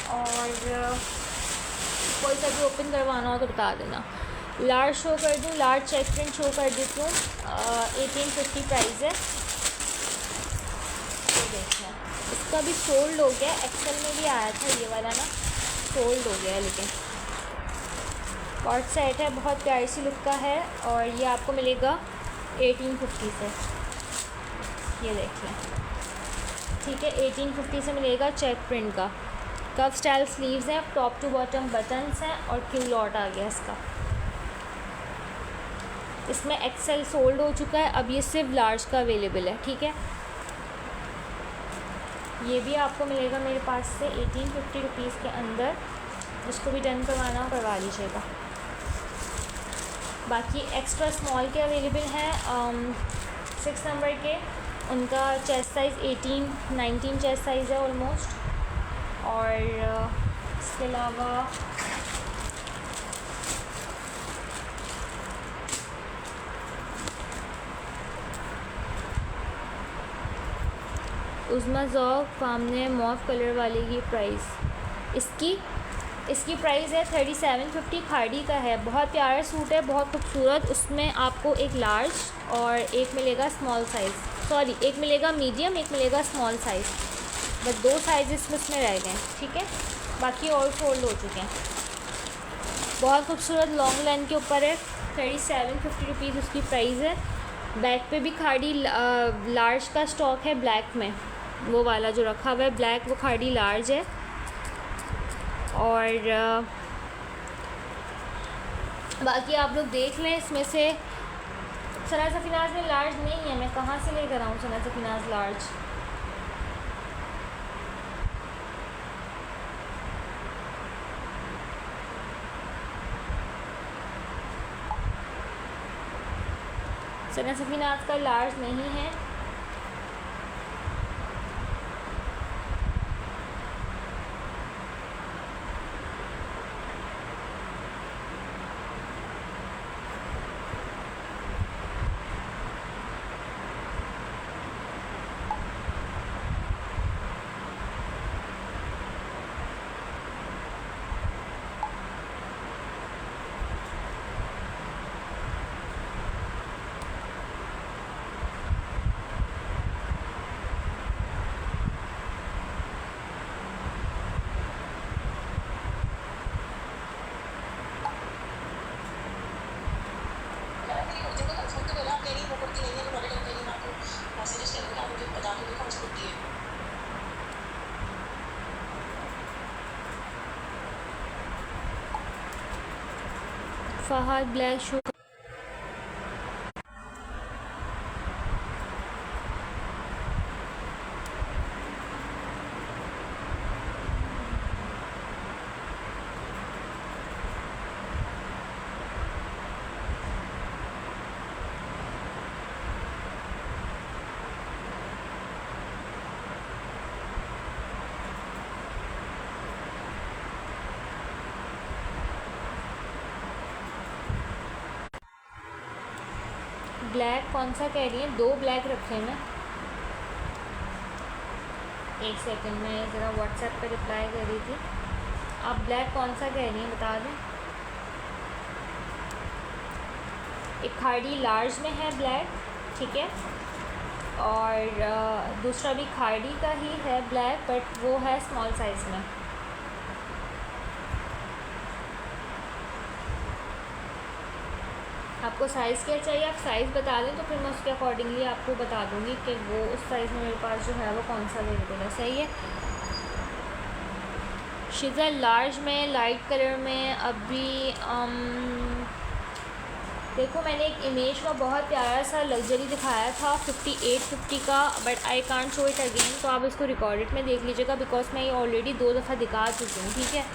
और कोई सा भी ओपन करवाना हो तो बता देना। लार्ज शो कर दूँ, लार्ज चेक प्रिंट शो कर देती हूँ, 1850 प्राइस है। तो देखना, इसका भी सोल्ड हो गया, एक्सेल में भी आया था ये वाला ना, सोल्ड हो गया। लेकिन कॉर्ड सेट है, बहुत प्यारी सी लुक का है, और ये आपको मिलेगा 1850 से, ये देखिए, ठीक है। 1850 से मिलेगा चेक प्रिंट का। कफ स्टाइल स्लीव्स हैं, टॉप टू बॉटम बटन्स हैं, और क्यू लॉट आ गया इसका। इसमें एक्सेल सोल्ड हो चुका है, अब ये सिर्फ लार्ज का अवेलेबल है, ठीक है। ये भी आपको मिलेगा मेरे पास से 1850 रुपीज़ के अंदर। जिसको भी डन करवाना हो करवा लीजिएगा। बाकी एक्स्ट्रा स्मॉल के अवेलेबल हैं 6 नंबर के, उनका चेस्ट साइज़ 18-19 चेस्ट साइज़ है ऑलमोस्ट। और इसके अलावा उज़मा ज़ौक़ सामने मॉव कलर वाले की प्राइस इसकी प्राइस है 3750, खाड़ी का है। बहुत प्यारा सूट है, बहुत खूबसूरत। उसमें आपको एक लार्ज और एक मिलेगा स्मॉल साइज़, सॉरी एक मिलेगा मीडियम, एक मिलेगा स्मॉल साइज़, बस 2 साइज़ उसमें रह गए, ठीक है। बाकी और फोल्ड हो चुके हैं। बहुत खूबसूरत लॉन्ग लाइन के ऊपर है, 3750 रुपीज़ उसकी प्राइस है। बैक पे भी खाड़ी लार्ज का स्टॉक है, ब्लैक में वो वाला जो रखा हुआ है ब्लैक, वो खाड़ी लार्ज है। और बाकी आप लोग देख लें, इसमें से सना सफ़ीनाज़ में लार्ज नहीं है, मैं कहाँ से लेकर आऊँ सना सफ़ीनाज़ लार्ज। सना सफ़ीनाज़ का लार्ज नहीं है। फहद ब्लैक शू ब्लैक कौन सा कह रही हैं? 2 ब्लैक रखे हैं ना। एक सेकंड, मैं ज़रा व्हाट्सएप पे रिप्लाई कर रही थी। आप ब्लैक कौन सा कह रही हैं बता दें। एक खाड़ी लार्ज में है ब्लैक, ठीक है, और दूसरा भी खाड़ी का ही है ब्लैक, बट वो है स्मॉल साइज़ में। आपको साइज़ क्या चाहिए? आप साइज़ बता दें तो फिर मैं उसके अकॉर्डिंगली आपको बता दूँगी कि वो उस साइज़ में मेरे पास जो है वो कौन सा अवेलेबल है। सही है। शिज़ा लार्ज में, लाइट कलर में अभी देखो मैंने एक इमेज का बहुत प्यारा सा लग्जरी दिखाया था 5850 का, but I can't show it again, तो आप इसको रिकॉर्डेड में देख लीजिएगा बिकॉज मैं ये ऑलरेडी 2 दफ़ा दिखा चुकी हूँ, ठीक है।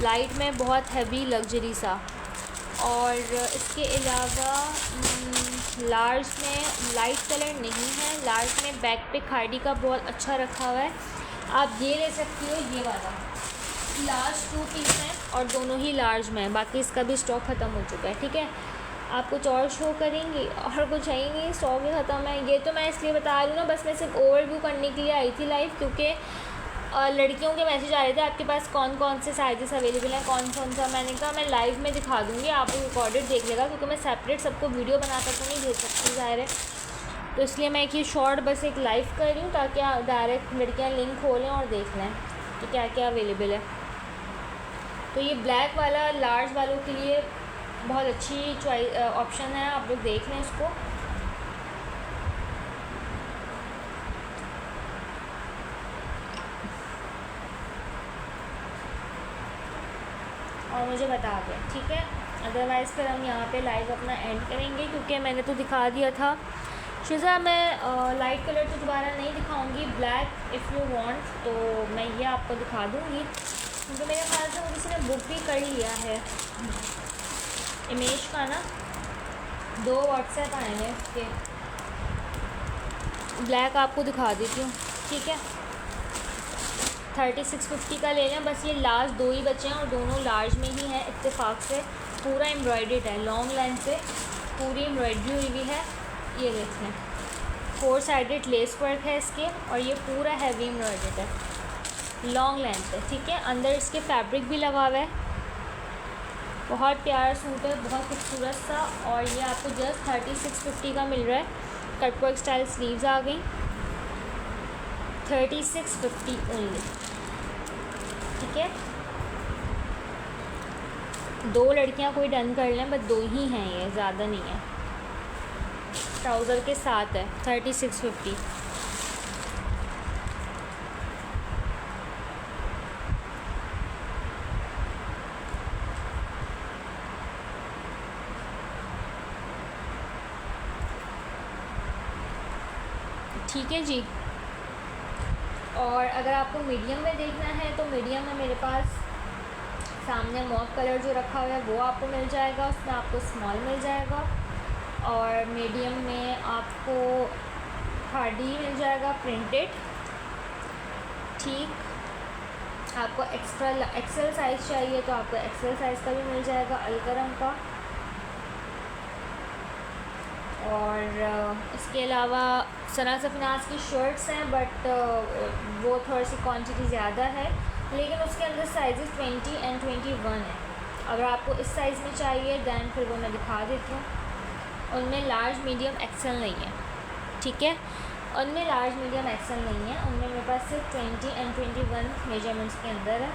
लाइट में बहुत हैवी लग्जरी सा। और इसके अलावा लार्ज में लाइट कलर नहीं है, लार्ज में बैक पे खाड़ी का बहुत अच्छा रखा हुआ है, आप ये ले सकती हो। ये वाला लार्ज 2 पीस है और दोनों ही लार्ज में है, बाकी इसका भी स्टॉक ख़त्म हो चुका है, ठीक है। आप कुछ और शो करेंगी और कुछ है ही नहीं, स्टॉक ही ख़त्म है। ये तो मैं इसलिए बता रही हूँ ना, बस मैं सिर्फ ओवरव्यू करने के लिए आई थी लाइव, क्योंकि लड़कियों के मैसेज आ रहे थे आपके पास कौन कौन से साइजेस अवेलेबल हैं, कौन कौन सा। मैंने कहा मैं लाइव में दिखा दूँगी, आप रिकॉर्डेड देख लेगा, क्योंकि मैं सेपरेट सबको वीडियो बनाकर तो नहीं भेज सकती ज़ाहिर है, तो इसलिए मैं एक ही शॉर्ट बस एक लाइव कर रही हूँ ताकि डायरेक्ट लड़कियाँ लिंक खोलें और देख लें कि क्या क्या अवेलेबल है। तो ये ब्लैक वाला लार्ज वालों के लिए बहुत अच्छी चॉइस ऑप्शन है, आप लोग देख लें इसको। और मुझे बता दें, ठीक है। अदरवाइज़ फिर हम यहाँ पे लाइव अपना एंड करेंगे, क्योंकि मैंने तो दिखा दिया था। शिज़ा मैं लाइट कलर तो दोबारा नहीं दिखाऊंगी, ब्लैक इफ़ यू वांट तो मैं ये आपको दिखा दूँगी, क्योंकि मेरे ख्याल से वो किसी ने बुक भी कर लिया है इमेज का ना। 2 व्हाट्सएप आए हैं इसके। ब्लैक आपको दिखा देती हूँ, ठीक है। 3650 का ले लें, बस ये लास्ट 2 ही बचे हैं और दोनों लार्ज में ही हैं इत्तेफाक से। पूरा एम्ब्रॉयडेड है, लॉन्ग लाइन से पूरी एम्ब्रॉयडरी हुई हुई है। ये देखें 4 साइडेड लेस वर्क है इसके, और ये पूरा हैवी एम्ब्रॉयडेड है लॉन्ग लाइन पे, ठीक है। अंदर इसके फैब्रिक भी लगा हुआ है, बहुत प्यारा सूट है, बहुत खूबसूरत सा। और ये आपको जस्ट 3650 का मिल रहा है। कटवर्क स्टाइल स्लीव्स आ गई, 3650 ओनली, ठीक है। 2 लड़कियां कोई डन कर लें, बस 2 ही हैं, ये ज़्यादा नहीं है। ट्राउज़र के साथ है 3650। ठीक है जी। और अगर आपको मीडियम में देखना है तो मीडियम में मेरे पास सामने मॉक कलर जो रखा हुआ है वो आपको मिल जाएगा, उसमें आपको स्मॉल मिल जाएगा। और मीडियम में आपको खाड़ी मिल जाएगा प्रिंटेड, ठीक। आपको एक्सेल साइज़ चाहिए तो आपको एक्सेल साइज़ का भी मिल जाएगा अलकरम का। और इसके अलावा सना सफनाज की शर्ट्स हैं, बट वो थोड़ी सी क्वांटिटी ज़्यादा है, लेकिन उसके अंदर साइज़ 20 एंड 21 है। अगर आपको इस साइज़ में चाहिए दैन फिर वो मैं दिखा देती हूँ। उनमें लार्ज मीडियम एक्सेल नहीं है, ठीक है। उनमें लार्ज मीडियम एक्सेल नहीं है, उनमें मेरे पास सिर्फ 20 एंड 21 मेजरमेंट्स के अंदर है।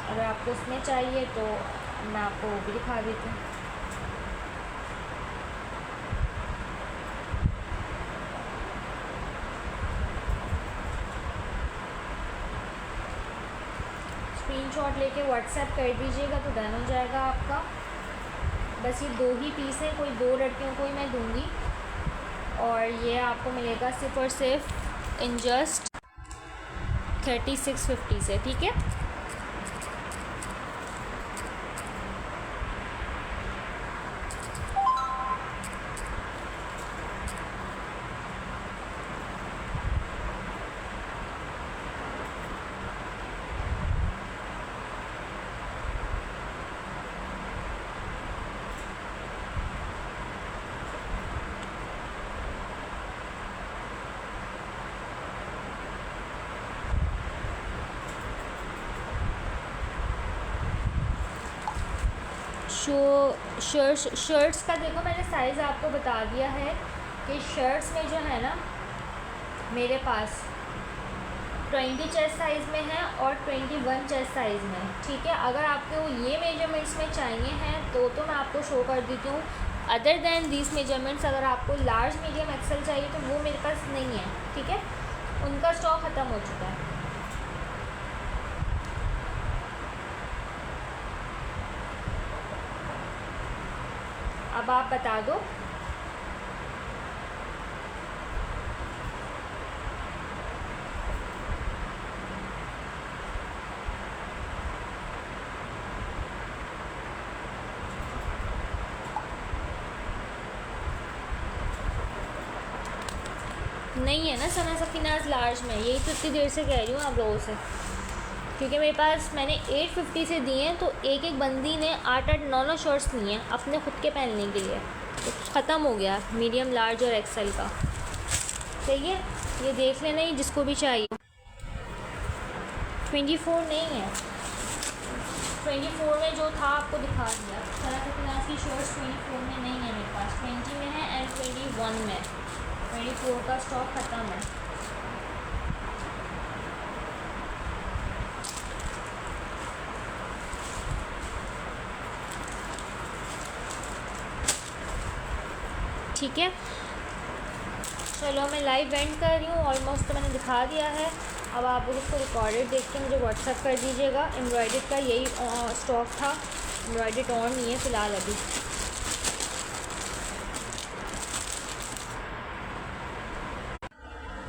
अगर आपको उसमें चाहिए तो मैं आपको वो भी दिखा देती हूँ। स्क्रीनशॉट लेके व्हाट्सएप कर दीजिएगा तो डन हो जाएगा आपका। बस ये 2 ही पीस हैं, कोई 2 लड़कियों को ही मैं दूंगी, और ये आपको मिलेगा सिर्फ और सिर्फ इन जस्ट 3650 से, ठीक है। शर्ट्स का देखो मैंने साइज़ आपको बता दिया है कि शर्ट्स में जो है ना मेरे पास 20 चेस्ट साइज़ में है और 21 चेस्ट साइज़ में, ठीक है। अगर आपको ये मेजरमेंट्स में चाहिए हैं तो मैं आपको शो कर देती हूँ। अदर दैन दीज मेजरमेंट्स अगर आपको लार्ज मीडियम एक्सेल चाहिए तो वो मेरे पास नहीं है, ठीक है, उनका स्टॉक ख़त्म हो चुका है। अब आप बता दो। नहीं है ना सना सफीनाज लार्ज में, यही तो इतनी देर से कह रही हूँ आप लोगों से, क्योंकि मेरे पास मैंने 850 से दिए हैं तो एक एक बंदी ने 8-8 9-9 शर्ट्स लिए हैं अपने ख़ुद के पहनने के लिए, तो ख़त्म हो गया मीडियम लार्ज और एक्सेल का। सही है, ये देख लेना ही जिसको भी चाहिए। 24 नहीं है, 24 में जो था आपको दिखा दिया। सना सफीनाज की शर्ट्स 24 में नहीं है मेरे पास, 20 में है एंड 21 में। 24 का स्टॉक ख़त्म है। ठीक है, चलो मैं लाइव एंड कर रही हूँ, ऑलमोस्ट तो मैंने दिखा दिया है। अब आप उसको रिकॉर्डेड देख के मुझे व्हाट्सएप कर दीजिएगा। एम्ब्रॉयडर्ड का यही स्टॉक था, एम्ब्रॉयडर्ड और नहीं है फ़िलहाल अभी।